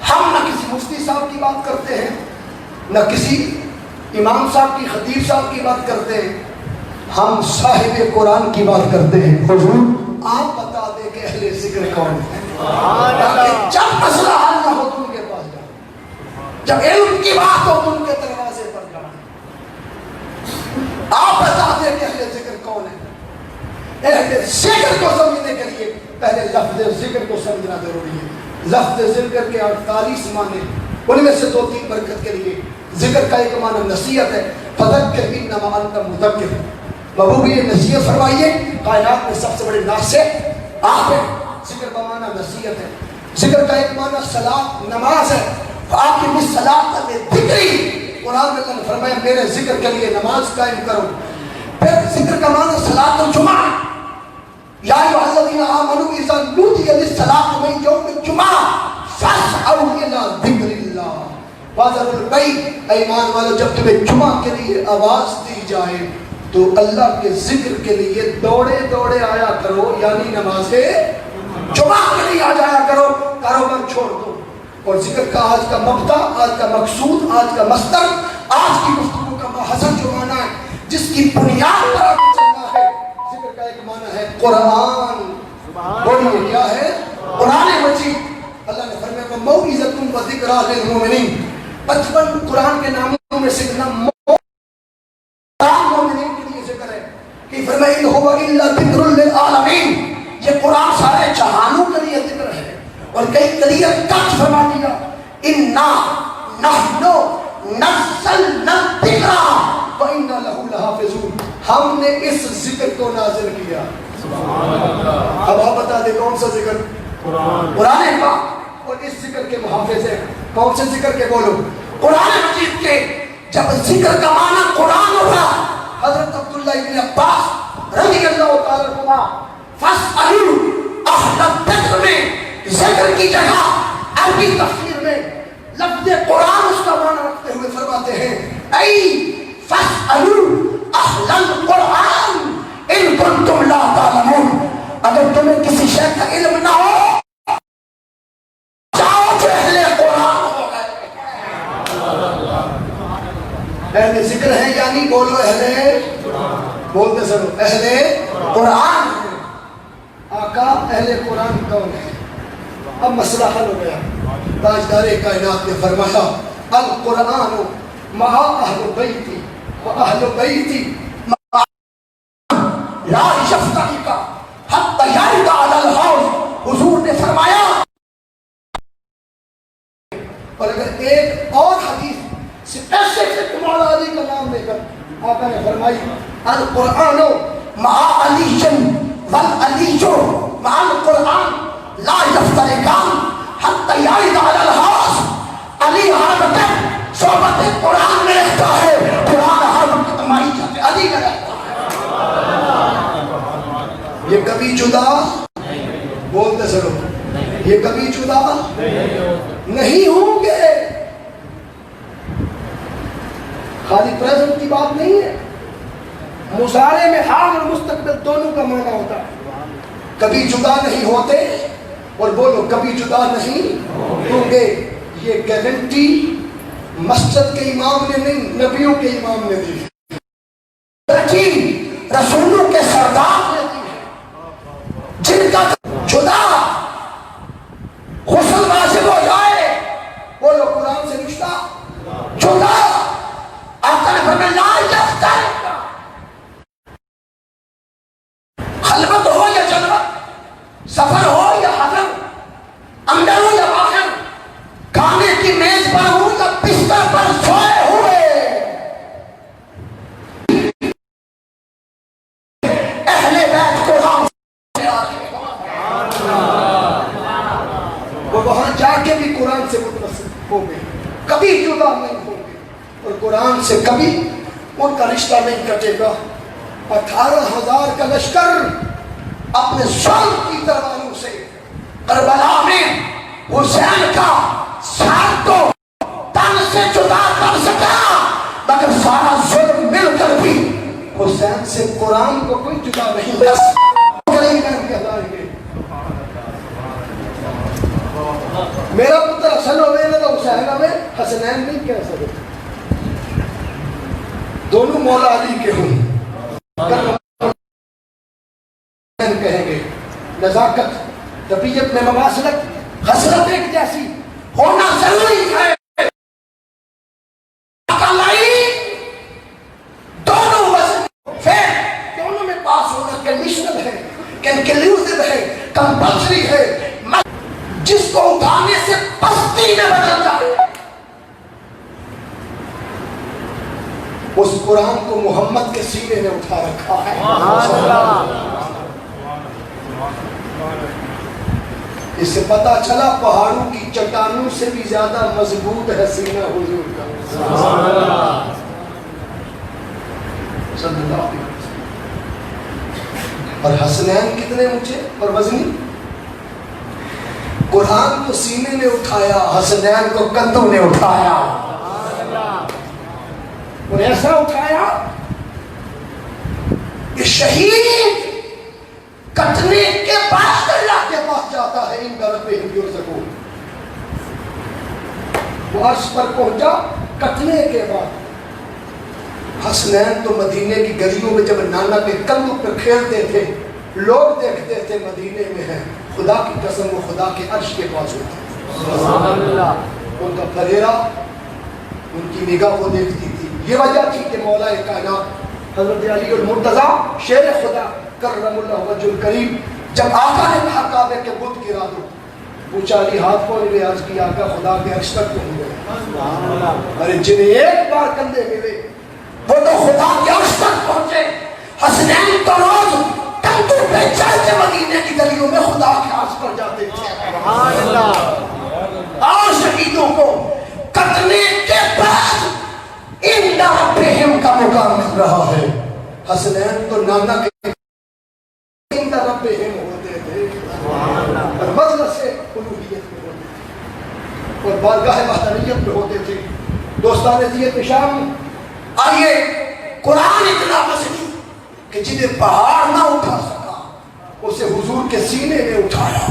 ہم نہ کسی مفتی صاحب کی بات کرتے ہیں، نہ کسی امام صاحب کی، خطیب صاحب کی بات کرتے ہیں، ہم صاحب قرآن کی بات کرتے ہیں۔ حضور آپ بتا دیں کہ اہل ذکر کون ہے، تاکہ جب مسئلہ حل نہ ہو تو ان کے پاس جائیں، جب علم کی بات ہو تو ان کے دروازے پر جائیں۔ آپ بتا دیں کہ اہل ذکر کون ہے۔ اہل ذکر کو سمجھنے کے لیے پہلے لفظ ذکر کو سمجھنا ضروری ہے۔ لفظ ذکر کے 48 معنی، ان میں سے 2-3 برکت کے لیے۔ ذکر کا ایک معنی نصیحت ہے، فذکر انما انت مذکر، بابو بھی یہ نصیحت فرمائیے، کائنات میں سب سے بڑے ناصح آپ ہیں۔ ذکر کا معنی نصیحت ہے۔ ذکر کا ایک معنی صلاۃ، نماز ہے، آپ کی بھی صلاۃ ذکری، قرآن میں اللہ نے فرمایا میرے ذکر کے لیے نماز قائم کرو۔ پھر ذکر کا معنی صلاۃ الجمعہ، یا ایھا الذین آمنوا اذا نودی للصلاۃ من یوم الجمعہ فاسعوا الی ذکر اللہ وذروا البیع، ایمان والو جب تمہیں جمعہ کے لیے آواز دی جائے تو اللہ کے ذکر کے لیے دوڑے دوڑے آیا کرو، یعنی نماز جمعہ کے لیے آ جایا کرو، کاروبار چھوڑ دو۔ اور ذکر کا آج کا مبدا، آج کا مقصود، آج کا مصدر، آج کی گفتگو کا محضر جو معنی ہے جس کی بنیاد پر آگے چلنا ہے، ذکر کا ایک معنی ہے قرآن۔ بولیے کیا ہے؟ قرآن مجید۔ اللہ نے فرمایا وَمَوْعِظَةٌ وَذِكْرَىٰ لِلْمُؤْمِنِينَ، 55 قرآن کے ناموں میں سے مومنین کے لیے ذکر ہے کہ فرمایا إِنْ هُوَ إِلَّا ذِكْرٌ لِلْعَالَمِينَ، یہ قرآن سارے جہانوں کے لیے ذکر ہے۔ اور کئی کلیئر کٹ فرما دیا اِنَّا نَحْنُ نَزَّلْنَا الذِّكْرَ وَإِنَّا لَهُ لَحَافِظُونَ، ہم نے اس ذکر کو نازل کیا۔ اب آپ بتا دیں کون سا ذکر؟ قرآن پاک، اور اس ذکر کے محافظ ہیں کون سے ذکر کے؟ بولو قرآن مجید کے۔ جب ذکر کا معنی قرآن ہوگا، حضرت عبداللہ ابن عباس رضی اللہ تعالیٰ عنہ فَاسْأَلُوا أَهْلَ الذِّكْرِ میں ذکر کی جگہ عربی تفسیر میں لفظ قرآن اس کا معنی رکھتے ہوئے فرماتے ہیں اَيْ فَاسْأَلُوا أَهْلَ الْقُرْآنِ إِن كُنتُمْ لَا تَعْلَمُونَ، اگر تمہیں کسی شے کا علم نہ ہو جاؤ جو اہل قرآن ہو گئے۔ اہل ذکر ہیں یعنی بولو اہل، بولتے سنو اہل قرآن۔ آقا اہل قرآن کون ہے؟ اب مسئلہ حل ہو گیا۔ تاجدار کائنات نے فرمایا القرآن مع اہل بیتی و اہل بیتی لا یفتریقا حتی یرد علی الحوض، حضور نے فرمایا۔ اور اگر ایک اور حدیث اسپیسیفک مولا علی کا نام لے کر آقا نے فرمائی القرآن مع علی والعلی مع القرآن لا یفترقان حتی یرد علی الحوض، علی ہر وقت صحبت قرآن میں رہتا ہے، قرآن ہر وقت معیت علی میں رہتا ہے۔ یہ کبھی جدا بولتے سنو، یہ کبھی جدا نہیں ہوں گے۔ خالی پریزنٹ کی بات نہیں ہے، مضارع میں حال اور مستقبل دونوں کا معنی ہوتا ہے۔ کبھی جدا نہیں ہوتے، اور بولو کبھی جدا نہیں ہوں گے۔ یہ گارنٹی مسجد کے امام نے نہیں، نبیوں کے امام نے دی، رسولوں کے سردار نے دی ہے، جن کا جدا غسل واجب ہو جائے، بولو قرآن سے رشتہ جدا۔ آقا نے فرمایا لا یفترق، خلوت ہو یا جلوت، سفر ہو یا حضر، اندر ہو یا باہر، کھانے کی میز پر ہو یا بستر پر سوئے ہوئے، اہل بیت قرآن سے وہ وہاں جا کے بھی قرآن سے متصل ہو گئے، کبھی جدا نہیں ہوں گے، اور قرآن سے کبھی ان کا رشتہ نہیں کٹے گا۔ 18,000 کا لشکر اپنے ظلم کی تلواروں سے کربلا میں حسین کا سر تو تن سے جدا کر سکا، مگر سارا ظلم مل کر بھی حسین سے قرآن کو کوئی جدا نہیں کر میرا پتر حسن ہوئے نہ تو حسین ہوئے حسنین نہیں کہہ سکتے دونوں مولا علی کے ہوں کہیں گے نزاکت طبیعت میں مواصلت حسرت ایک جیسی ہونا ضروری ہے دونوں دونوں میں پاس ہونا کنڈیشنل ہے کنکلوزیو ہے کمپلسری ہے جس کو اٹھانے سے پستی میں بدل جائے اس قرآن کو محمد کے سینے میں اٹھا رکھا ہے اس سے پتا چلا پہاڑوں کی چٹانوں سے بھی زیادہ مضبوط ہے سینہ حضور کا صلی اللہ علیہ وسلم اور حسنین کتنے اونچے اور وزنی قرآن کو سینے میں اٹھایا حسنین کو کندھوں نے اٹھایا اور ایسا اٹھایا کہ شہید کٹنے کے بعد اللہ کے پاس جاتا ہے ان گھر پہ ہندیوں سکو وہ عرش پر پہنچا کٹنے کے بعد حسنین تو مدینے کی گلیوں میں جب نانا کے کندھوں پر کھیلتے تھے لوگ دیکھتے تھے مدینے میں ہیں خدا کی قسم وہ خدا کے عرش کے پاس ہوتا ان کا پھریرا ان کی نگاہ کو دیکھتی تھی یہ وجہ تھی کہ مولا کائنات حضرت علی المرتضیٰ شیر خدا کرم اللہ وجہ الکریم جب آقا نے کہا کعبے کے بت گرا دو پوچھا علی ہاتھ کو نہیں عرض کیا آقا خدا کے عرش تک نہیں گئے ارے جنہیں ایک بار کندھے ملے وہ تو خدا کے عرش تک پہنچے حسنین تو روز کندھوں پہ چل کے مدینے کی گلیوں میں خدا کے عرش پر جاتے تھے اور شہیدوں کو کٹنے کے بعد ان ربہم کا مقام مل رہا ہے حسنین تو نانا کے ان ربہم ہوتے تھے اور مجلس الوہیت میں ہوتے تھے اور بارگاہ وحدانیت میں ہوتے تھے دوستان دیت شام آئیے قرآن اتنا وزنی کہ جنہیں پہاڑ نہ اٹھا سکا اسے حضور کے سینے میں اٹھایا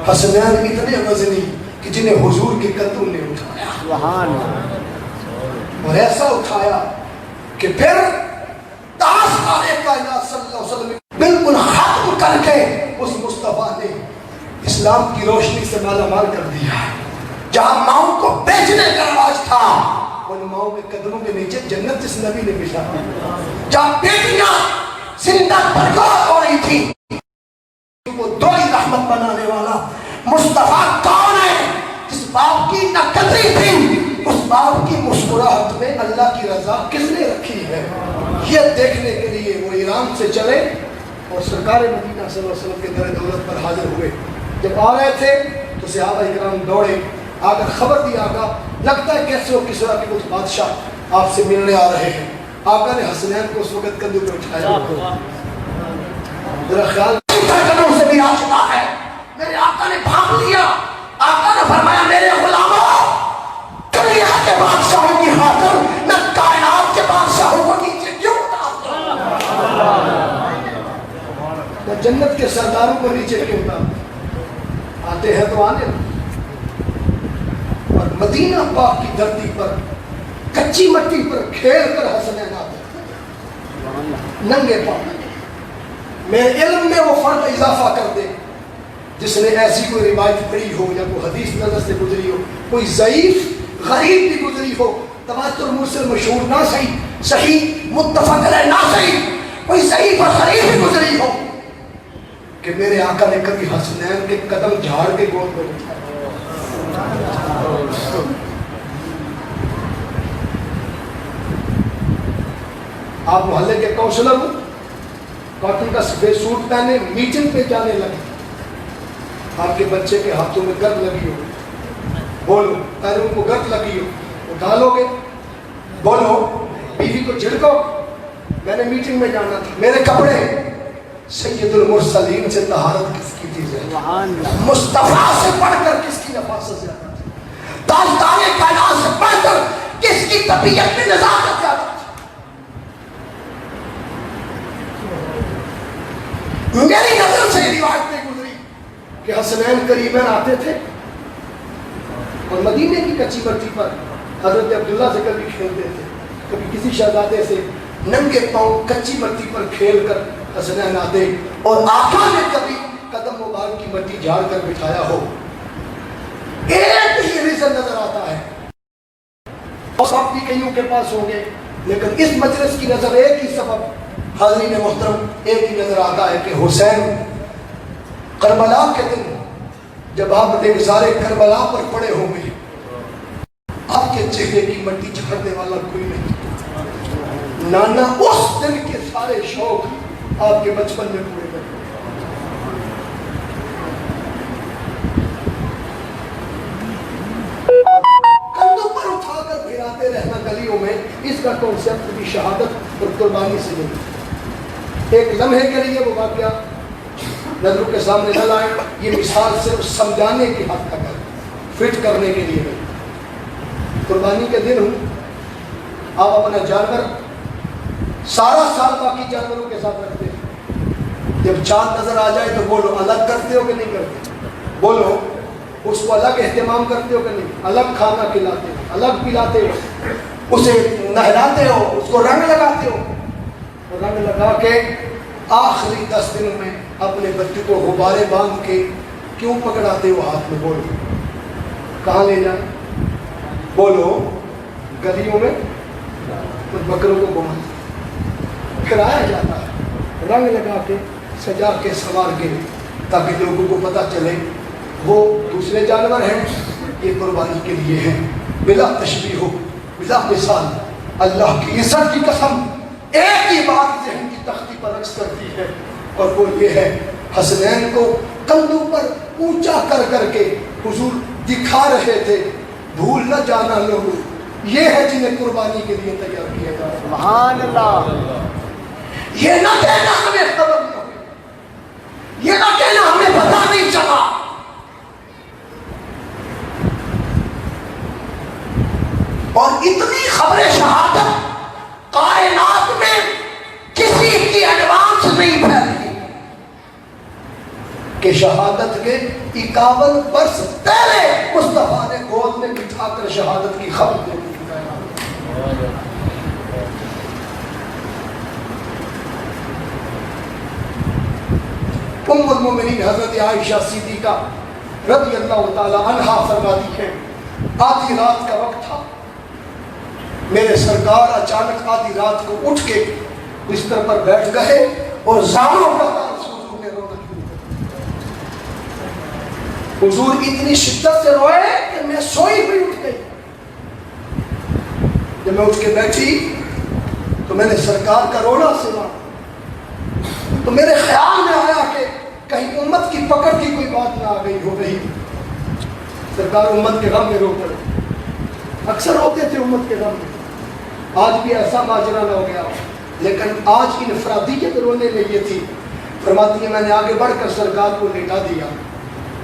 حسنین اتنے وزنی کہ جنہیں حضور کے قدموں نے اٹھایا اور ایسا اٹھایا کہ پھر تاجدار کائنات صلی اللہ علیہ وسلم بالکل ختم کر کے اس مصطفیٰ نے اسلام کی روشنی سے مالا مال کر دیا جہاں ماؤں کو بیچنے کا رواج تھا ان ماؤں کے قدموں کے نیچے جنت جس نبی نے بچھا جہاں بیٹیاں زندہ برگار ہو رہی تھی وہ دو ہی رحمت بنانے والا مصطفیٰ کون ہے جس باپ کی نہ قدری تھی اس باپ کی مسکراہٹ میں اللہ کی رضا کس نے رکھی ہے یہ دیکھنے کے لیے وہ ایران سے چلے اور سرکار مدینہ صلی اللہ علیہ وسلم کے در دولت پر حاضر ہوئے جب آ رہے تھے تو صحابہ اکرام دوڑے آ کر خبر دی آقا لگتا ہے کیسے ہو کسرا کے کچھ بادشاہ آپ سے ملنے آ رہے ہیں آقا نے حسنین کو اس وقت کندھوں پہ اٹھایا میرا خیال قدموں سے بھی آشنا ہے میرے آقا نے بھانپ لیا آقا نے فرمایا میرے غلاموں دنیا کے بادشاہوں کی خاطر میں کائنات کے بادشاہوں کو نیچے کیوں اتارتا میں جنت کے سرداروں کو نیچے کیوں اتارتا آتے ہیں تو آنے اور مدینہ پاک کی دھرتی پر کچی مٹی پر کھیل کر حسنین آتے ننگے پاک میرے علم میں وہ فرد اضافہ کر دے جس نے ایسی کوئی روایت پڑھی ہو یا کوئی حدیث نظر سے گزری ہو کوئی ضعیف غریب بھی گزری ہو تواتر مرسل مشہور نہ صحیح صحیح متفق علیہ نہ صحیح کوئی ضعیف اور غریب بھی گزری ہو کہ میرے آقا نے کبھی حسنین کے قدم جھاڑ کے گود میں اٹھایا آپ محلے کے کونسلر ہوں کاٹن کا سفید سوٹ پہنے میٹنگ پہ جانے لگے آپ کے بچے کے ہاتھوں میں گرد لگی ہو بولو پیروں کو گرد لگی ہو اٹھا لو گے بولو بیوی کو جھڑکو میں نے میٹنگ میں جانا تھا میرے کپڑے سید المرسلین سے طہارت کس کی تھی مصطفیٰ سے پڑھ کر کس کی نفاست زیادہ تھی تاجدار کائنات سے پڑھ کر کس کی طبیعت میں نزاکت زیادہ تھی کہ حسنین قریبین آتے تھے اور مدینے کی کچی مٹی پر حضرت عبداللہ سے کبھی کھیلتے تھے، کبھی کسی شہزادے سے ننگے پاؤں کچی مٹی پر کھیل کر حسنین آتے، اور آقا نے کبھی قدم مبارک کی مٹی جھاڑ کر بٹھایا ہو۔ ایک ہی ریزن نظر آتا ہے، اور سب بھی کئیوں کے پاس ہوں گے، لیکن اس مجلس کی نظر ایک ہی سبب حاضرین محترم ایک ہی نظر آتا ہے کہ حسین کربلا کے دن جب آپ دیگزار کربلا پر پڑے ہوں گے، آپ کے چہرے کی مٹی جھاڑنے والا کوئی نہیں۔ نانا اس دن کے سارے شوق آپ کے بچپن میں پورے کر کندھوں پر اٹھا کر پھراتے رہنا گلیوں میں، اس کا کانسیپٹ بھی شہادت اور قربانی سے نہیں۔ ایک لمحے کے لیے وہ واقعہ نظروں کے سامنے نہ لائے، یہ مثال صرف سمجھانے کی حد تک ہے، فٹ کرنے کے لیے نہیں۔ قربانی کے دن ہوں، آپ اپنا جانور سارا سال باقی جانوروں کے ساتھ رکھتے ہیں، جب چاند نظر آ جائے تو بولو الگ کرتے ہو کہ نہیں کرتے؟ بولو اس کو الگ اہتمام کرتے ہو کہ نہیں؟ الگ کھانا کھلاتے ہو، الگ پلاتے ہو، اسے نہلاتے ہو، اس کو رنگ لگاتے ہو، رنگ لگا کے آخری 10 دنوں میں اپنے بچوں کو غبارے باندھ کے کیوں پکڑاتے ہو ہاتھ میں؟ بولو کہاں لے جائیں؟ بولو گلیوں میں بکروں کو گھما پھرایا جاتا ہے، رنگ لگا کے سجا کے سنوار کے، تاکہ لوگوں کو پتہ چلے وہ دوسرے جانور ہیں، یہ قربانی کے لیے ہیں۔ بلا تشبیہ بلا مثال، اللہ کی عزت کی قسم ایک ہی بات ذہن کی تختی پر عکس کرتی ہے، اور وہ یہ ہے حسنین کو کندھوں پر اونچا کر کر کے حضور دکھا رہے تھے، بھول نہ جانا لوگوں، یہ ہے جنہیں قربانی کے لیے تیار کیا جا رہا ہے۔ سبحان اللہ، یہ نہ کہنا ہمیں خبر نہ ہوئی، یہ نہ کہنا ہمیں پتہ نہیں چلا، اور اتنی خبر شہادت کائنات میں کسی کی ایڈوانس نہیں پھیلی کہ شہادت کے 51 برس پہلے مصطفیٰ نے گود میں بٹھا کر شہادت کی خبر دے دی۔ ام المومنین حضرت عائشہ صدیقہ رضی اللہ تعالی عنہا فرماتی ہے، آدھی رات کا وقت تھا، میرے سرکار اچانک آدھی رات کو اٹھ کے بستر پر بیٹھ گئے اور زانوں کا حضور نے رونا شروع کر دیا۔ حضور اتنی شدت سے روئے کہ میں سوئی ہوئی اٹھ گئی۔ جب میں اٹھ کے بیٹھی تو میں نے سرکار کا رونا سنا، تو میرے خیال میں آیا کہ کہیں امت کی پکڑ کی کوئی بات نہ آ گئی ہو رہی۔ سرکار امت کے غم میں رو پڑے، اکثر روتے تھے امت کے غم میں، آج بھی ایسا ماجرا نہ ہو گیا، لیکن آج انفرادیت رونے میں یہ تھی۔ فرماتی ہے میں نے آگے بڑھ کر سرکار کو لیٹا دیا،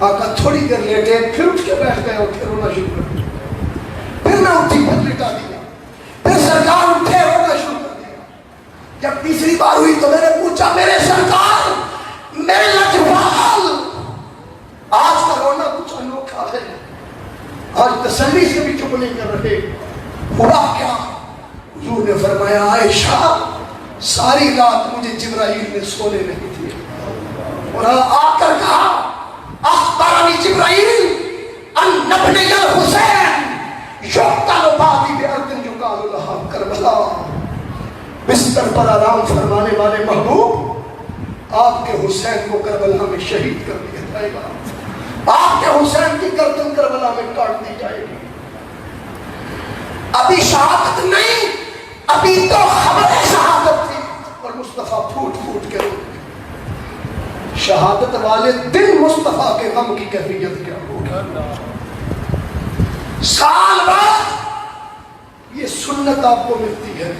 آقا تھوڑی دیر لیٹے، پھر اٹھ کے بیٹھ گئے اور پھر رونا شروع کر دیا، پھر میں اٹھی پھر لیٹا دیا، پھر سرکار اٹھے رونا شروع کر دیا۔ جب تیسری بار ہوئی تو میں نے پوچھا میرے سرکار، میرے لجپال، آج کا رونا کچھ انوکھا ہے، آج تسلی سے بھی چپ نہیں کر رہے، ہوا کیا؟ حضور نے فرمایا عائشہ ساری رات مجھے جبرائیل نے سونے نہیں دیے، اور آ کر کہا اخبرنی جبرائیل ان ابن الحسین یقتل بعدی بارض یقال لها کربلا۔ بستر پر آرام فرمانے والے محبوب، آپ کے حسین کو کربلا میں شہید کر دیا جائے گا، آپ کے حسین کی گردن کربلا میں کاٹ دی جائے گی۔ ابھی شہادت نہیں، ابھی تو خبر شہادت تھی، اور مصطفیٰ پھوٹ پھوٹ کے رو۔ شہادت والے دن مصطفیٰ کے غم کی کیفیت کیا ہوگی؟ سال بعد یہ سنت آپ کو ملتی ہے،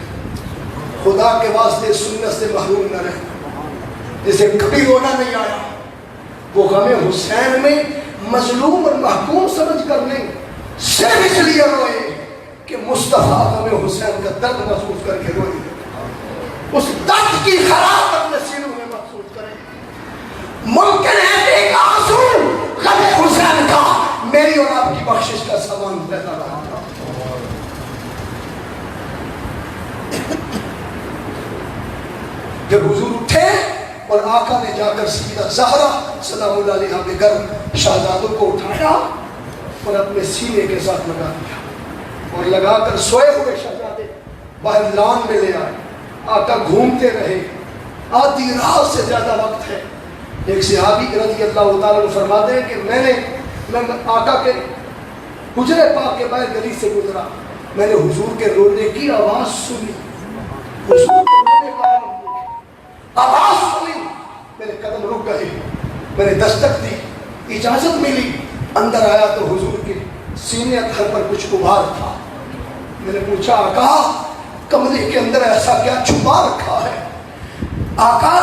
خدا کے واسطے سنت سے محروم نہ رہے۔ جسے کبھی رونا نہیں آیا، وہ غم حسین میں مظلوم اور محکوم سمجھ کر نہیں، صرف اس لیے روئے کہ مصطفیٰ غم حسین کا درد محسوس کر کے روئے، اس درد کی خراب اپنے سینوں میں محسوس کریں۔ ممکن ہے کہ ایک آنسو میری اور آپ کی بخشش کا سامان پیدا رہا تھا۔ جب حضور اٹھے اور آقا نے جا کر سیدہ زہرا سلام اللہ علیہا کے گھر شہزادوں کو اٹھایا اور اپنے سینے کے ساتھ لگا دیا اور لگا کر سوئے ہوئے شہزادے باہر لان میں لے آئے۔ آقا گھومتے رہے، آدھی رات سے زیادہ وقت ہے۔ ایک صحابی رضی اللہ تعالیٰ عنہ فرماتے ہیں کہ میں آقا کے حجرے پاک کے باہر گلی سے گزرا، میں نے حضور کے رونے کی آواز سنی، حضور کے رونے کا آواز سنی، میرے قدم رک گئے، میں نے دستک دی، اجازت ملی، اندر آیا تو حضور کے سینے اتھر پر کچھ غبار تھا۔ میں نے پوچھا آقا کمرے کے اندر ایسا کیا چھپا رکھا ہے؟ آقا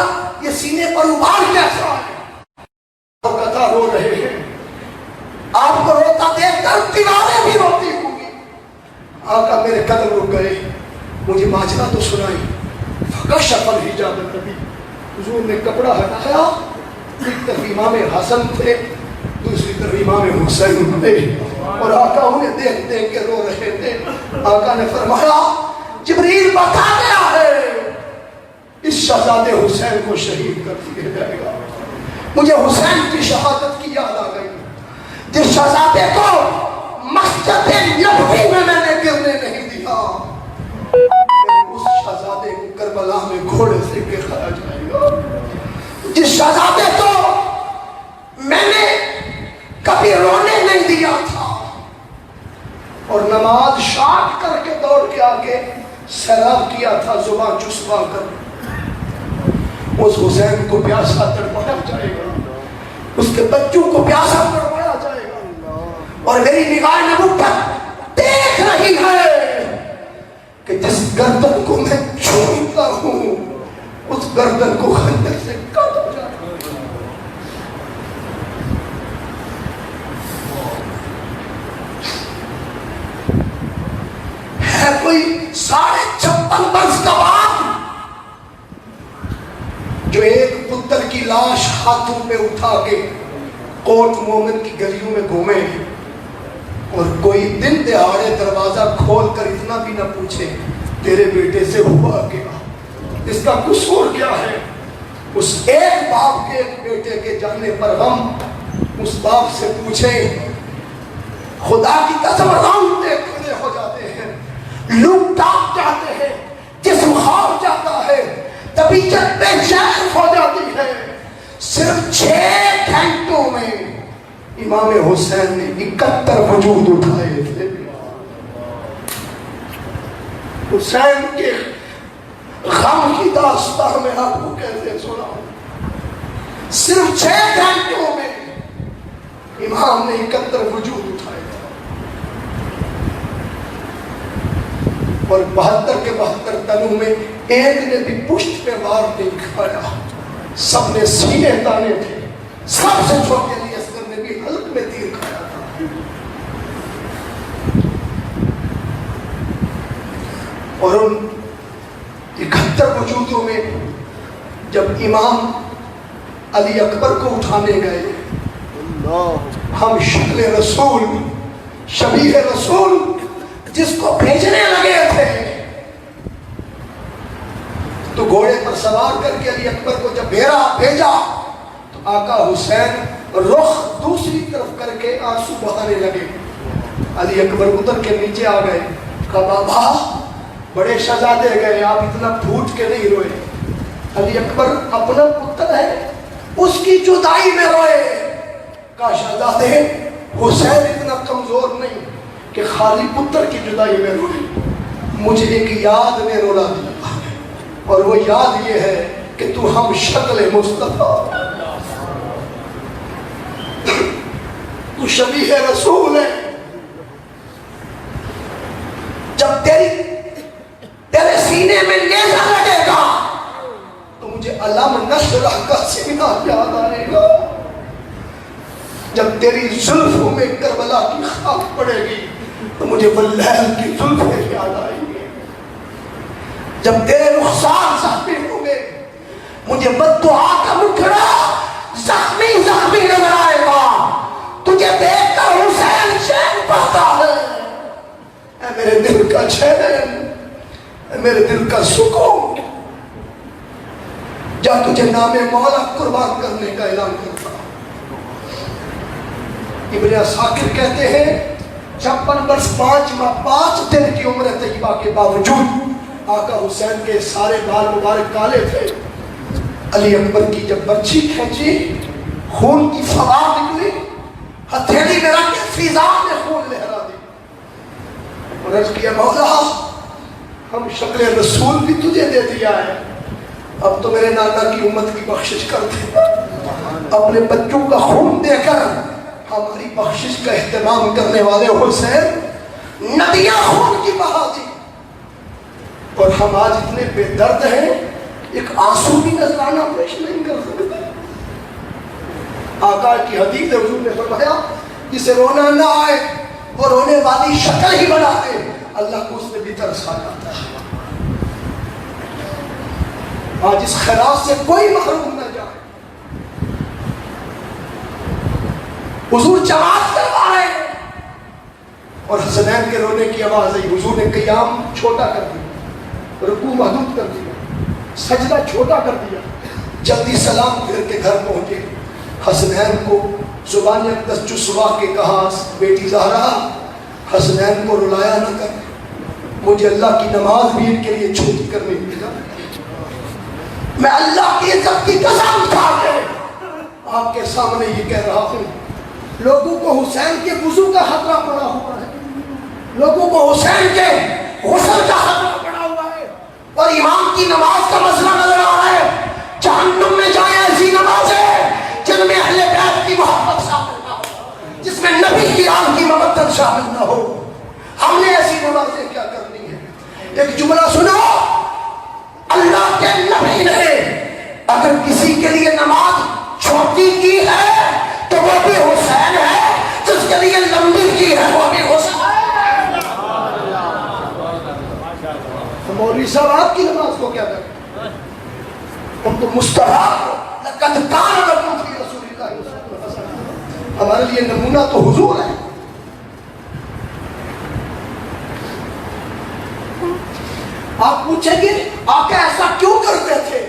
یہ سینے پر غبار کیسا ہے؟ وہ کہتا رو رہے ہیں، آپ کو روتا دیکھ کر دیواریں بھی روتی ہوں گی۔ آقا میرے قدم رک گئے، مجھے ماجرا تو سنائی۔ فکشف الحجاب النبی، حضور نے کپڑا ہٹایا، ایک طرف امام حسن تھے، دوسری طرف امام حسین تھے، اور آقا انہیں دیکھ دیکھ کے رو رہے تھے۔ آقا نے فرمایا جبریل بتا گیا ہے اس شہزادے حسین کو شہید کر دیا جائے گا۔ مجھے حسین کی شہادت کی یاد آ گئی، جس شہزادے کو مسجد نبوی میں نے گرنے نہیں دیا، اس شہزادے کو کربلا میں گھوڑے سے گرایا جائے گا۔ جس شہزادے کو میں نے کبھی رونے نہیں دیا تھا اور نماز شاٹ کر کے دوڑ کے آگے سیراب کیا تھا زبان چسوا کر، اس حسین کو پیاسا تڑپایا جائے گا، اس کے بچوں کو پیاسا تڑپایا جائے گا، اور میری نگاہ نبوت دیکھ رہی ہے کہ جس گردن کو میں چھوڑتا ہوں اس گردن کو خنجر سے کاٹ ہو جائے گا۔ ہے کوئی 56.5 برس کا بعد جو ایک پتر کی لاش ہاتھوں پہ اٹھا کے کوٹ مومن کی گلیوں میں گھومے اور کوئی دن دہاڑے دروازہ کھول کر اتنا بھی نہ پوچھے تیرے بیٹے سے ہوا کیا، اس کا قصور کیا ہے؟ اس ایک باپ کے ایک بیٹے کے جانے پر ہم اس باپ سے پوچھیں، خدا کی قسم رونگٹے کھڑے ہو جاتے ہیں، لوگ ٹاپ جاتے ہیں، جسم خوف جاتا ہے، طبیعت بے چین ہو جاتی ہے۔ صرف 6 گھنٹوں میں امام حسین نے 71 وجود اٹھائے تھے۔ حسین کے غم کی داستان میں آپ کو کیسے سناؤں؟ صرف 6 گھنٹوں میں امام نے 71 وجود اٹھائے تھے، اور 72 کے 72 تنوں میں ایک نے بھی پشت پہ وار نہیں کھایا، سب نے سینے تانے تھے، سب سے چھوٹے علی اصغر نے بھی حلق میں تیر کھایا تھا۔ اور ان 71 وجودوں میں جب امام علی اکبر کو اٹھانے گئے، ہم شکل رسول، شبیہ رسول جس کو بھیجنے لگے تھے، تو گھوڑے پر سوار کر کے علی اکبر کو جب بھیجا تو آقا حسین رخ دوسری طرف کر کے آنسو بہانے لگے۔ علی اکبر اتر کے نیچے آ گئے، کہا بابا بڑے شہزادے گئے، آپ اتنا پھوٹ کے نہیں روئے۔ علی اکبر اپنا پتر ہے، اس کی جدائی میں روئے۔ کہا شہزادے حسین اتنا کمزور نہیں کہ خالی پتر کی جدائی میں روئے، مجھے ایک یاد نے رولا دیا، اور وہ یاد یہ ہے کہ تو ہم شکل مصطفیٰ، تو شبیہ رسول ہے۔ جب تیرے سینے میں نیزہ لگے گا تو مجھے علم نشرح کا سینہ یاد آئے گا، جب تیری زلفوں میں کربلا کی خاک پڑے گی تو مجھے واللیل کی زلفیں یاد آئیں گی، جب تیرے رخسار زخمی ہوں گے مجھے بددعا کا مکھڑا زخمی نظر آئے گا، تجھے دیکھ کر حسین چاہتا ہے، اے میرے دل کا چین، اے میرے دل کا سکون، جا تجھے نام مولا قربان کرنے کا اعلان کرتا ہوں۔ ابن عساکر کہتے ہیں 56 برس 5 ماہ 5 دن کی عمر طیبہ کے باوجود آقا حسین کے سارے بال مبارک کالے تھے۔ علی اکبر کی جب برچھی کھینچی، خون کی فوار نکلی، ہتھیلی میں رکھ کے فضا میں خون لہرا دی اور عرض کیا مولا ہم شکل رسول بھی تجھے دے دیا ہے، اب تو میرے نانا کی امت کی بخشش کر دے۔ اپنے بچوں کا خون دے کر ہماری بخشش کا اہتمام کرنے والے حسین ندیاں خون کی بہا دی، اور ہم آج اتنے بے درد ہیں ایک آنسو بھی نذرانہ پیش نہیں کر سکتے۔ آقا کی حدیث حضور نے فرمایا جسے رونا نہ آئے اور رونے والی شکل ہی بنا دے اللہ کو اس میں بھی ترس آ جاتا ہے۔ آج اس خیرات سے کوئی محروم نہ جائے۔ حضور جماعت کروا رہے ہیں اور حسنین کے رونے کی آواز آئی، حضور نے قیام چھوٹا کر دیا، رکوع محدود کر دیا، سجدہ چھوٹا کر دیا، جلدی سلام پھر کے گھر پہنچے۔ حسنین کو زبان اقدس چسوا کے کہا بیٹی زہرا حسنین کو رلایا نہ کر، مجھے اللہ کی نماز بھی ان کے لیے چھوٹی کرنے کی گا، میں اللہ کی عزت کی قسم کھا کے آپ کے سامنے یہ کہہ رہا ہوں۔ لوگوں کو حسین کے وضو کا خطرہ پڑا ہوا ہے، لوگوں کو حسین کے غسل کا خطرہ پڑا ہوا ہے، اور امام کی نماز کا مسئلہ نظر آ رہا ہے۔ جہنم میں جائیں ایسی نمازیں جن میں اہل بیت کی محبت شامل نہ ہو، جس میں نبی کی آل کی مبتن شامل نہ ہو۔ ہم نے ایسی نمازیں کیا کرنی ہے؟ ایک جملہ سنو، اللہ کے نبی نے اگر کسی کے لیے نماز چھوٹی کی ہے تو وہ بھی حسین ہے، جس کے لیے لمبی کی ہے وہ بھی حسین ہے۔ مولوی صاحب آپ کی نماز کو کیا کریں؟ ہم تو مستحب لقد کان لکم فی رسول اللہ اسوۃ حسنہ، ہمارے لیے نمونہ تو حضور ہے۔ آپ پوچھیں گے آقا ایسا کیوں کرتے تھے؟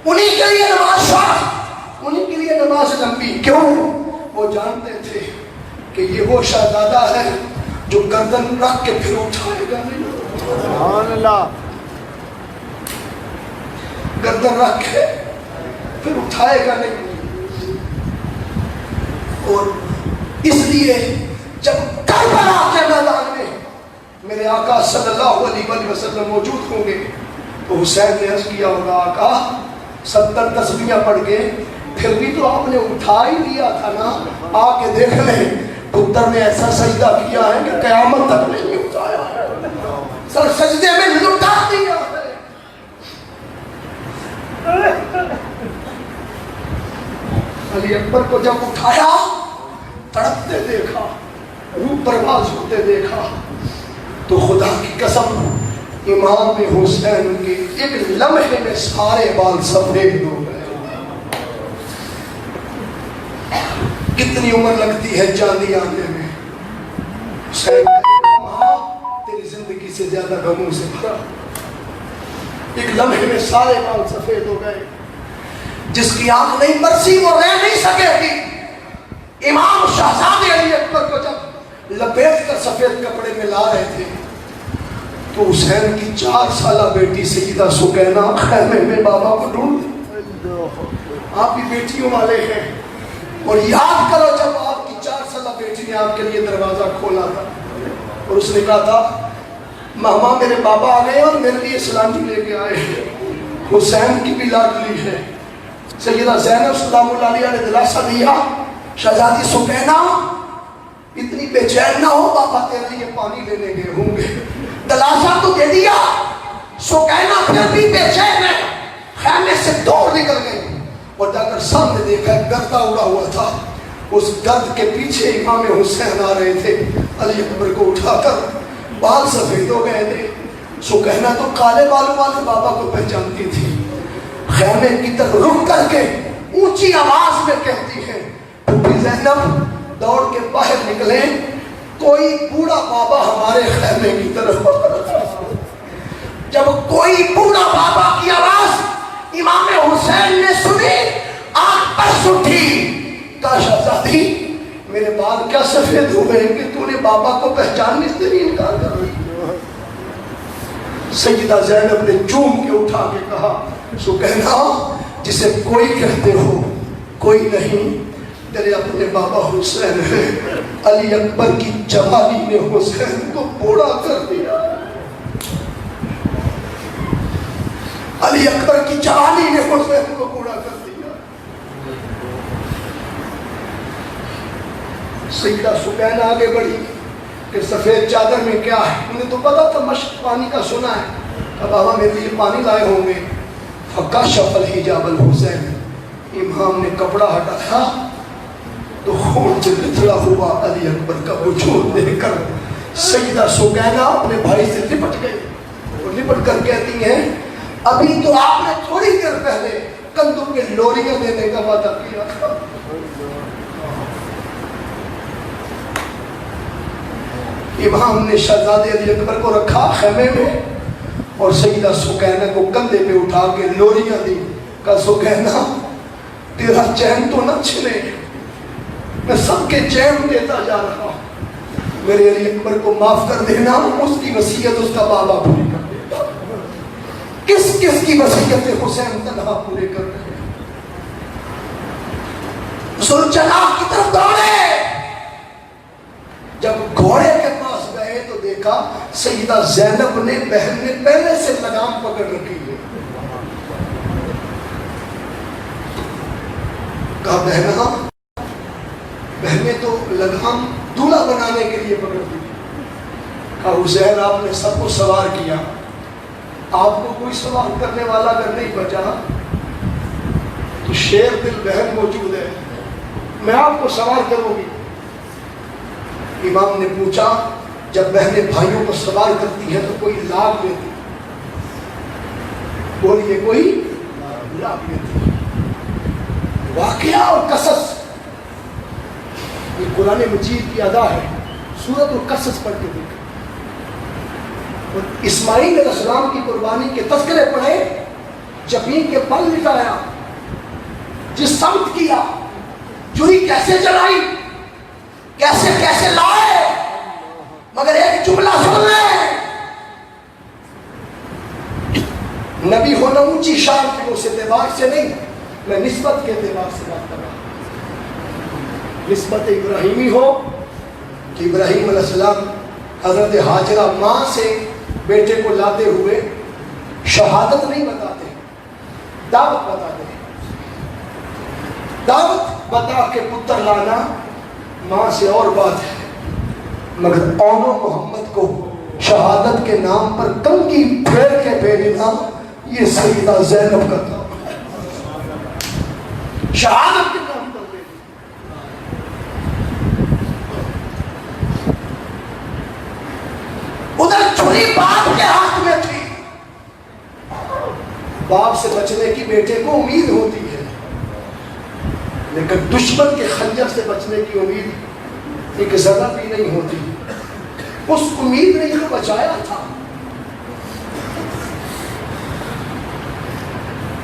انہی کے لیے نماز شرط، انہی کے لیے نماز لمبی، کیوں؟ وہ جانتے تھے کہ یہ وہ شہزادہ ہے جو گردن رکھ کے پھر اٹھائے گا نہیں، سبحان اللہ، گردن رکھ کے پھر اٹھائے گا نہیں۔ اور اس لیے جب کربلا کے میدان میں میرے آقا صلی اللہ علیہ وسلم موجود ہوں گے تو حسین نے عرض کیا ہوگا آقا 70 تسبیحاں پڑھ کے پھر بھی تو آپ نے اٹھا ہی لیا تھا نا، آ کے دیکھ لیں پتر نے ایسا سجدہ کیا ہے کہ قیامت تک نہیں اٹھایا ہے، سر سجدے میں لٹا دیا ہے۔ علی اکبر کو جب اٹھایا تڑپتے دیکھا، روح پرواز ہوتے دیکھا تو خدا کی قسم امام حسین کے ایک لمحے میں سارے بال سفید ہو گئے۔ کتنی عمر لگتی ہے چاندی آنے میں، حسین ماں تیری زندگی سے زیادہ غموں سے بھرا، ایک لمحے میں سارے بال سفید ہو گئے۔ جس کی آنکھ نہیں برسی وہ رہ نہیں سکے گی۔ امام شہزادے علی اکبر کو جب لپیٹ کر سفید کپڑے میں لا رہے تھے تو حسین کی 4 سالہ بیٹی سیدہ سکینہ خیمے میں بابا کو ڈھونڈ، آپ بھی بیٹیوں والے ہیں، اور یاد کرو جب آپ کی 4 سالہ بیٹی نے آپ کے لیے دروازہ کھولا تھا اور اس نے کہا تھا ماما میرے بابا آ گئے اور میرے لیے سلامی لے کے آئے ہیں، حسین کی بھی لاڈلی ہے۔ سیدہ زینب سلام اللہ علیہ نے دلاسا دیا شہزادی سکینہ اتنی بے چین نہ ہو، بابا تیرے لیے پانی لینے گئے ہوں گے۔ دلاسا تو دے دیا، سکینہ پھر بھی بے چین ہے، خیمے سے دوڑ نکل گئی اور جا کر سامنے دیکھا گردہ اڑا ہوا تھا، اس گرد کے پیچھے امام حسین آ رہے تھے۔ علی اکبر کو اٹھا کر بال سفید ہو گئے تھے، سکینہ تو کالے بالوں والے بابا کو پہچانتی تھی، خیمے کی طرف رک کر کے اونچی آواز میں کہتی ہے پھوپھی زینب دوڑ کے باہر نکلے، کوئی بوڑھا بابا ہمارے خیمے کی طرف، جب کوئی بوڑھا بابا کی آواز امام حسین نے سنی، آنکھ پر اٹھی، کہا شہزادی میرے بال کیا سفید ہو گئے کہ تو نے بابا کو پہچاننے سے نہیں انکار کر رہی۔ سیدہ زینب نے چوم کے اٹھا کے کہا سکینہ جسے کوئی کہتے ہو کوئی نہیں، تیرے اپنے بابا حسین ہے، علی اکبر کی جوانی نے حسین کو بوڑھا کر دیا، علی اکبر کی جوانی نے حسین کو بوڑھا کر دیا۔ سیدہ سکینہ آگے بڑھی کہ سفید چادر میں کیا ہے؟ انہیں تو پتا تھا مشق پانی کا سنا ہے، کہ بابا میرے لیے پانی لائے ہوں گے۔ فکشف الحجاب الحسین، امام نے کپڑا ہٹایا تو خون سے بتھڑا ہوا علی اکبر کا وجود دیکھ کر سیدہ سکینہ اپنے بھائی سے لپٹ گئی، اور لپٹ کر کہتی ہیں ابھی تو آپ نے تھوڑی دیر پہلے کندھوں کے لوریاں دینے کا وعدہ کیا تھا۔ امام نے شہزادے علی اکبر کو رکھا خیمے میں اور سیدہ سکینہ کو کندھے پہ اٹھا کے لوریاں دی، کہا سکینہ تیرا چین تو نہ چھنے، میں سب کے چین دیتا جا رہا ہوں، میرے علی اکبر کو معاف کر دینا، اس کی وصیت اس کا بابا پوری کر دے گا۔ کس کس کی وصیت حسین تنہا پورے کر رہے ہیں؟ ذوالجلال کی طرف دوڑے، جب گھوڑے کے پاس گئے تو دیکھا سیدہ زینب نے بہن نے پہلے سے لگام پکڑ رکھی ہے۔ کہا بہنا، بہن نے تو لگام دولہا بنانے کے لیے پکڑ دی۔ کہا حسین آپ نے سب کو سوار کیا، آپ کو کوئی سوار کرنے والا اگر نہیں بچا تو شیر دل بہن موجود ہے، میں آپ کو سوار کروں گی۔ امام نے پوچھا جب بہنیں بھائیوں کو سوار کرتی ہیں تو کوئی لاگ لیتی، بولیے کوئی لاگ لیتی؟ واقعہ اور قصص، یہ قرآن مجید کی ادا ہے، سورۃ القصص پڑھ کے دیکھیں، اور اسماعیل علیہ السلام کی قربانی کے تذکرے پڑھے، جبین کے پل لٹایا، جس سمت کیا، چوری کیسے چلائی، کیسے کیسے لائے، مگر ایک جملہ سن لیں، نبی ہونا اونچی شان کی اس اعتبار سے نہیں، میں نسبت کے اعتبار سے بات کر رہا ہوں۔ نسبت ابراہیمی ہو کہ ابراہیم علیہ السلام حضرت ہاجرہ ماں سے بیٹے کو لاتے ہوئے شہادت نہیں بتاتے، دعوت بتاتے ہیں، دعوت بتا کے پتر لانا ماں سے اور بات ہے، مگر اونو محمد کو شہادت کے نام پر کنگھی پھیر کے بھیجنا یہ سیدہ زینب کا کام ہے، شہادت کے نام پر بھیجنا۔ ادھر چھری باپ کے ہاتھ میں تھی، باپ سے بچنے کی بیٹے کو امید ہوتی ہے، لیکن دشمن کے خنجر سے بچنے کی امید ایک ذرہ بھی نہیں ہوتی، اس امید نے اسے بچایا تھا۔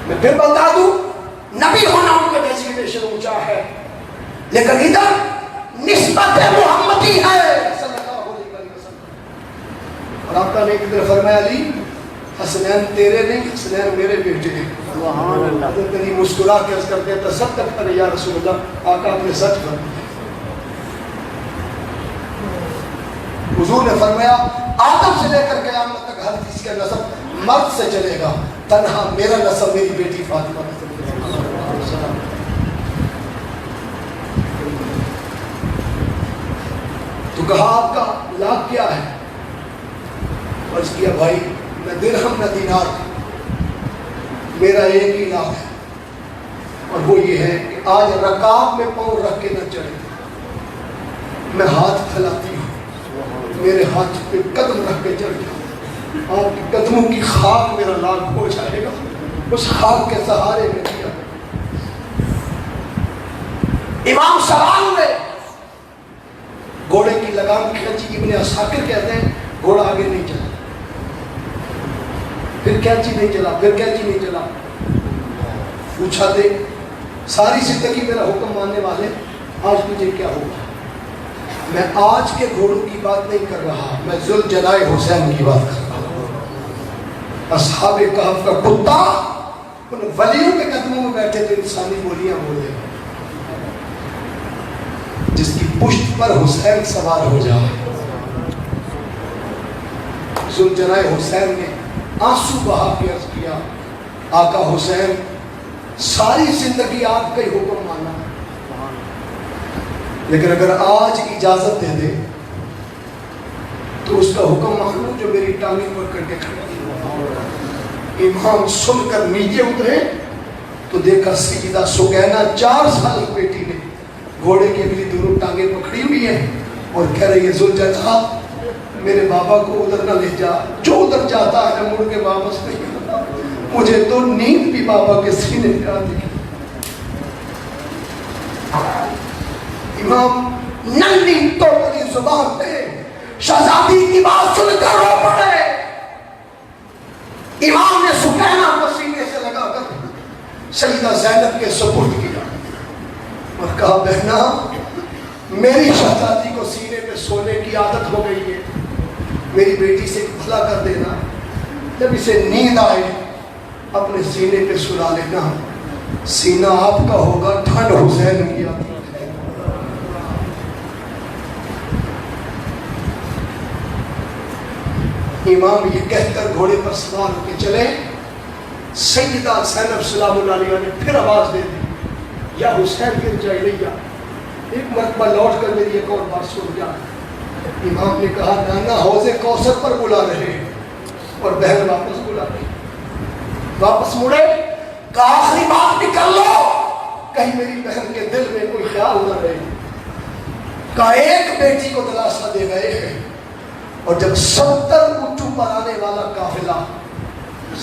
میں پھر بتا دوں نبی ہونا ان کے ڈیزگنیشن اونچا ہے، لیکن ادھر نسبت محمدی ہے صلی اللہ علیہ وسلم۔ اور آپ کا نے ایک دن فرمایا علی حسنین تیرے نہیں، حسنین میرے بیٹے ہیں۔ سبحان اللہ۔ حضرت علی مسکرا کے عرض کرتے ہیں تصدق کرے یا رسول اللہ، آقا آپ نے سچ فرمایا۔ حضور نے فرمایا آدم سے لے کر قیامت تک ہر کسی کا نسب مرد سے چلے گا، تنہا میرا نسب میری بیٹی فاطمہ سے چلے گا۔ تو کہا آپ کا لاکھ کیا ہے؟ عرض کیا بھائی نہ درہم نہ دینار، میرا ایک ہی لاکھ ہے، اور وہ یہ ہے کہ آج رکاب میں پاؤں رکھ کے نہ چڑھے، میں ہاتھ پھیلاتی ہوں، میرے ہاتھ پہ قدم رکھ کے چڑھ جاؤ، آپ کے قدموں کی خاک میرا لاکھ ہو جائے گا، اس خاک کے سہارے میں دیا۔ امام سوال ہوئے گھوڑے کی لگام کھینچی، ابن عساکر کہتے ہیں گھوڑا آگے نہیں چلا، پھر کھینچی نہیں چلا، پھر کھینچی نہیں چلا. پوچھا دے ساری زندگی میرا حکم ماننے والے، آج تجھے کیا ہوگا؟ میں آج کے گھوڑوں کی بات نہیں کر رہا، میں ذوالجلال حسین کی بات کر رہا ہوں. اصحاب کہف کا کتا ان ولیوں کے قدموں میں بیٹھے تو انسانی بولیاں بولے، جس کی پشت پر حسین سوار ہو جائے. ذوالجلال حسین نے آنسو بہا کے عرض کیا آقا حسین ساری زندگی آپ کا ہی حکم مانا، لیکن اگر آج اجازت دے دے تو اس کا حکم مان لوں جو میری ٹانگیں پر کر کے کھڑا. امام سن کر نیچے اترے تو دیکھا سیدہ سکینہ 4 سال کی بیٹی نے گھوڑے کی اگلی دونوں ٹانگیں پکڑی ہوئی ہیں اور کہہ رہی ہے ذوالجلال میرے بابا کو ادھر نہ لے جا، جو ادھر جاتا ہے مڑ کے واپس نہیں آتا، مجھے تو نیند بھی بابا کے سینے پہ آتی. امام ننھی توتلی زبان پہ شہزادی کی بات سن کر رو پڑے. امام نے سکینہ کو سینے سے لگا کر سیدہ زینب کے سپرد کیا اور کہا بہنا میری شہزادی کو سینے پہ سونے کی عادت ہو گئی ہے، میری بیٹی سے بھلا کر دینا، جب اسے نیند آئے اپنے سینے پہ سلا لینا، سینہ آپ کا ہوگا ٹھنڈ حسین کی آتی. امام یہ کہہ کر گھوڑے پر سوار ہو کے چلے. سیدہ زینب سلام اللہ علیہ نے پھر آواز دے دی یا حسین گر جائے لیا، ایک مرتبہ لوٹ کر میری ایک اور بات سن جا. امام نے کہا نانا حوض کوثر پر بلا رہے اور بہن واپس بلا رہی. واپس مڑے کہا آخری بات نکل لو کہیں میری بہن کے دل میں کوئی خیال نہ رہے. کہا ایک بیٹی کو دلاسا دے گئے ہیں اور جب 70 اونٹوں پر آنے والا قافلہ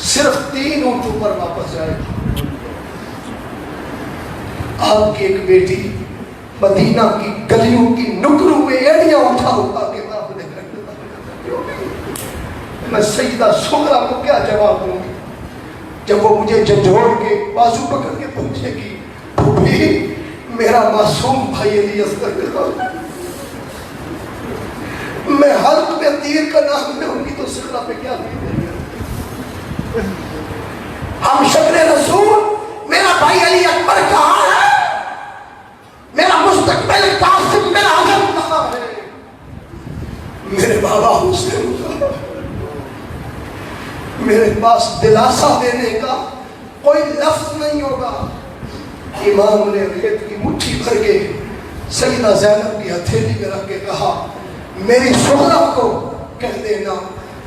صرف 3 اونٹوں پر واپس جائے گا. آپ کی ایک بیٹی مدینہ کی گلیوں کی نکروں میں ایڑیاں اٹھا کے قافلے میں سیدہ سغرا کو کیا جواب دوں گی جب وہ مجھے جھنجھوڑ کے بازو پکڑ کے پوچھے گی پھوپھی میرا معصوم بھائی علی اصغر کے قابل میں حلق میں تیر کا نام لوں گی تو سغرا پہ کیا دیں گے؟ ہم شکر رسول میرا بھائی علی اکبر کہاں ہے؟ میرا مستقبل قاسم میرا عظم کہاں ہے؟ میرے بابا حسین کہاں؟ میرے پاس دلاسا دینے کا کوئی لفظ نہیں ہوگا. امام نے ریت کی مٹھی بھر کے سیدہ زینب کی ہتھیلی میں رکھ کے کہا میری سغرا کو کہہ دینا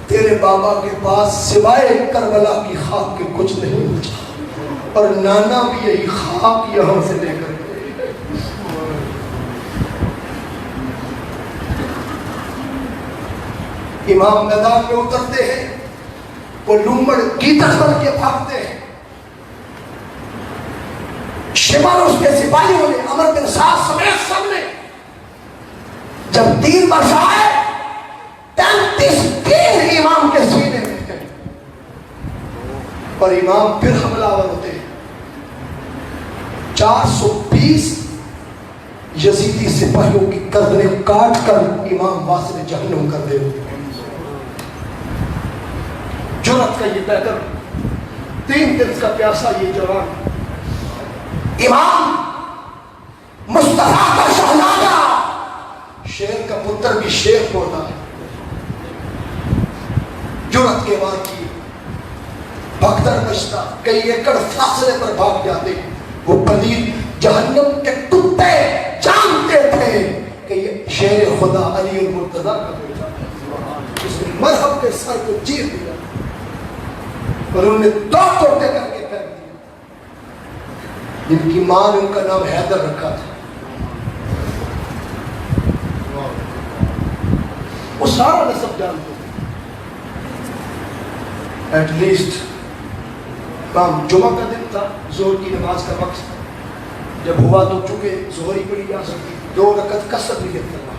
تیرے بابا کے پاس سوائے کربلا کی خاک کے کچھ نہیں بچا اور نانا بھی یہی خاک یہاں سے لے کر گئے. امام میدان میں اترتے ہیں وہ لومڑ گیدڑ بن کے بھاگتے ہیں. شمال اس کے سپاہیوں نے عمر بن سعد سمیت سب نے جب تیر برسائے 33 تیر امام کے سینے میں گئے اور امام پھر حملہ آور ہوتے ہیں. 420 یزیدی سپاہیوں کی گردنیں کاٹ کر امام واصل جہنم کر دے. جرأت کا یہ پیکر 3 دن کا پیاسا یہ جوان امام مصطفیٰ کا شہزادہ شیر کا پتر بھی شیر ہوتا ہے. جرأت کے بعد کی بھگدڑ بچتا کئی ایکڑ فاصلے پر بھاگ جاتے. وہ پلید جہنم کے کتے جانتے تھے کہ یہ شیر خدا علی المرتضی کا بیٹا ہے. اس نے مرحب کے سر کو چیر دیا اور انہوں نے 2 ٹوٹے کر کے پھینک دیا. جن کی ماں نے ان کا نام حیدر رکھا تھا. وہ سارا نسب جانتے تھے. ایٹ لیسٹ کام جمعہ کا دن تھا، ظہر کی نماز کا وقت جب ہوا تو چونکہ ظہر ہی پڑھی جا سکتی 2 رکعت کثر نیت کرنا.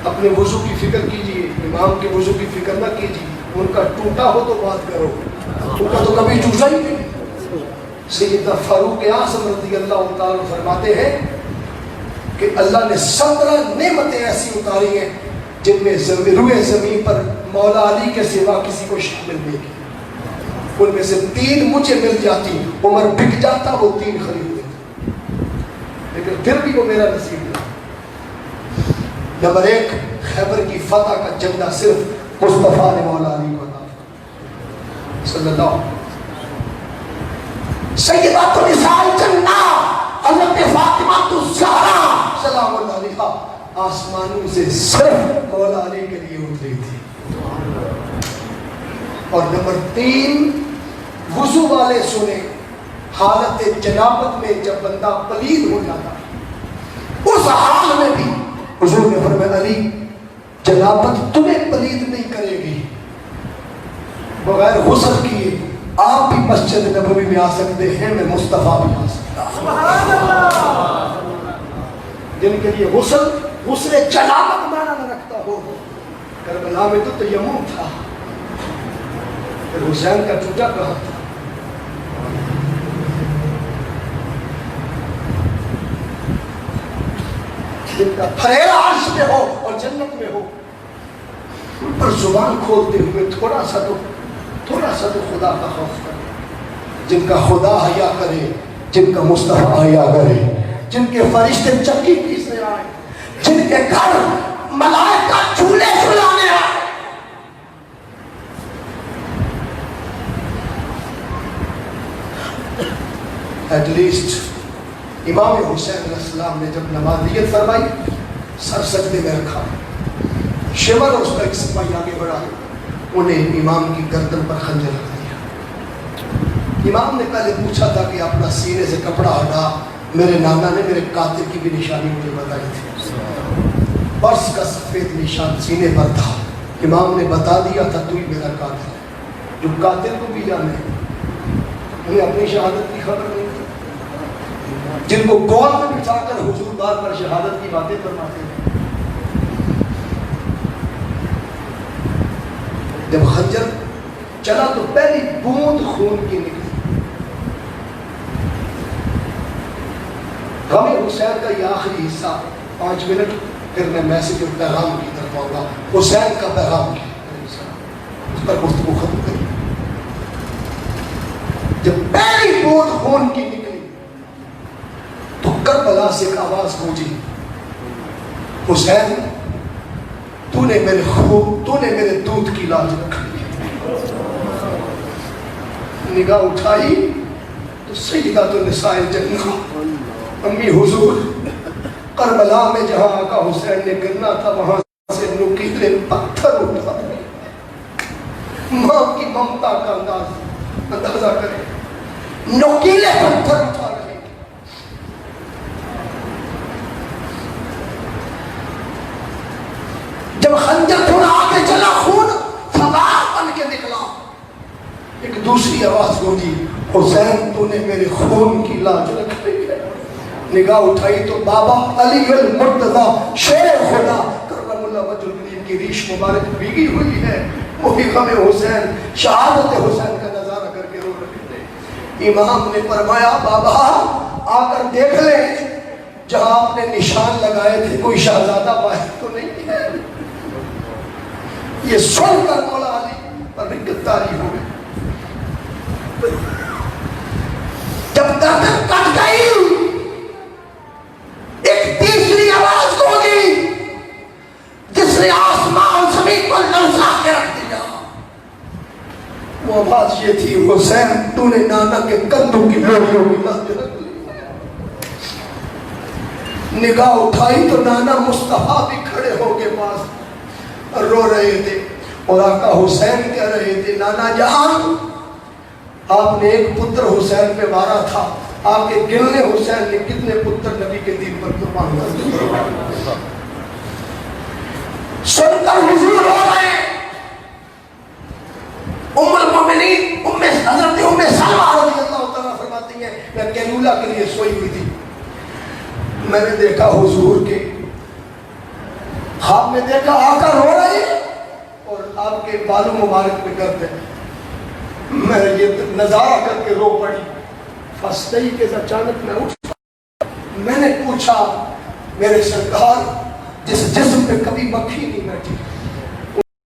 اپنے وضو کی فکر کیجیے، امام کے وضو کی فکر نہ کیجیے، ان کا ٹوٹا ہو تو بات کرو، ٹوٹا تو کبھی ٹوٹا ہی نہیں۔ سیدنا فاروق اعظم رضی اللہ تعالیٰ فرماتے ہیں کہ اللہ نے 17 نعمتیں ایسی اتاری ہیں جن میں روئے زمین پر مولا علی کے سوا کسی کو شامل نہیں کی، ان میں سے 3 مجھے مل جاتی، عمر بک جاتا، وہ 3 خرید لیتا، لیکن پھر بھی وہ میرا نصیب نہیں۔ نمبر 1، خیبر کی فتح کا جھنڈا صرف مصطفیٰ نے مولا علی کو عطا صلی اللہ علیہ وسلم۔ سیدات النساء الجنہ حضرت فاطمہ الزہرا سلام اللہ علیہا آسمانوں سے صرف مولا علی کے لیے اتری تھی۔ اور نمبر 3، وضو والے سنیں، حالت جنابت میں جب بندہ پلید ہو جاتا اس حال میں بھی حضور نے فرمایا علی جنابت تمہیں پلید نہیں کرے گی، بغیر غسل کیے آپ بھی مسجد نبوی میں آ سکتے ہیں، میں مصطفیٰ بھی آ سکتا ہوں۔ جن کے لیے غسل جنابت مانا نہ رکھتا ہو، کربلا میں تو تیمم تھا، پھر حسین کا ٹوٹا کہاں تھا؟ جن کا پھریرا عرش میں ہو اور جنت میں ہو، ان پر زبان کھولتے ہوئے تھوڑا سا تو خدا کا خوف کرے، جن کا خدا حیا کرے، جن کا مصطفیٰ حیا کرے، جن کے فرشتے چکی پیسنے آئے، جن کے گھر ملائکہ جھولے جھلانے آئے۔ ایٹ لیسٹ امام حسین علیہ السلام نے جب نمازیت فرمائی، سر سجدے میں رکھا، شمر اور اس کا ایک سپاہی آگے بڑھا، انہیں امام کی گردن پر خنجر رکھ دیا۔ امام نے پہلے پوچھا تھا کہ اپنا سینے سے کپڑا ہٹا، میرے نانا نے میرے قاتل کی بھی نشانی مجھے بتائی تھی، برس کا سفید نشان سینے پر تھا، امام نے بتا دیا تھا تو ہی میرا قاتل ہے۔ جو قاتل کو بھی جانے انہیں اپنی شہادت کی خبر نہیں تھی، جن کو گول میں بٹھا کر حضور بار پر شہادت کی باتیں فرماتے ہیں۔ جب خنجر چلا تو پہلی بوند خون کی نکلی۔ غم حسین کا یہ آخری حصہ 5 منٹ، پھر میں میسج اور پیغام کی طرف آؤں گا۔ حسین کا پیغام کیا، اس پر گفتگو ختم کری۔ جب پہلی بوند خون کی نکلی تو کربلا سے ایک آواز گونجی، حسین تو نے میرے دودھ کی لاج رکھ لی۔ نگاہ اٹھائی تو سیدات النساء الجنہ امی حضور، کربلا میں جہاں آقا حسین نے گرنا تھا وہاں سے نوکیلے پتھر اٹھا رہے۔ ماں کی ممتا کا اندازہ کریں، نوکیلے پتھر اٹھا رہے۔ جب خنجر تھوڑا آگے چلا، خون فوار بن کے نکلا، ایک دوسری آواز گونجی، حسین تو نے میرے خون کی لاج رکھ لی ہے۔ نگاہ اٹھائی تو بابا علی المرتضیٰ شیر خدا کرم اللہ وجہ الکریم کی ریش مبارک بھیگی ہوئی ہے، وہی غم حسین، شہادت حسین کا نظارہ کر کے رو رہے تھے۔ امام نے فرمایا بابا آ کر دیکھ لیں، جہاں آپ نے نشان لگائے تھے کوئی شہزادہ باہر تو نہیں ہے۔ یہ سن کر مولا علی پر رنگت طاری ہو گئی۔ جب گردن کٹ گئی، ایک تیسری آواز گونجی جس نے آسمان زمین کو لرزا کے رکھ دیا۔ وہ آواز یہ تھی، حسین تو نے نانا کے کندھوں کی لوڑیوں کی لاج رکھ لی۔ نگاہ اٹھائی تو نانا مصطفیٰ بھی کھڑے ہو کے پاس رو رہے تھے، اور آقا حسین کہہ رہے تھے نانا جہاں آپ نے ایک پتر حسین پہ مارا تھا، آپ کے گلنے حسین نے کتنے پتر نبی کے دین پر قربان کر دیے۔ سن کر حضور رو رہے۔ ام المومنین حضرت ام سلمہ رضی اللہ تعالیٰ فرماتی ہیں میں کیلولا کے لیے سوئی ہوئی تھی، میں نے دیکھا حضور کے خواب میں دیکھا آقا رو رہے ہیں اور آپ کے بالوں مبارک پہ گرد ہے. میں یہ نظارہ کر کے رو پڑی. فستئی کے اچانک میں اٹھا. میں نے پوچھا میرے سرکار جس جسم پہ کبھی مکھی نہیں بیٹھی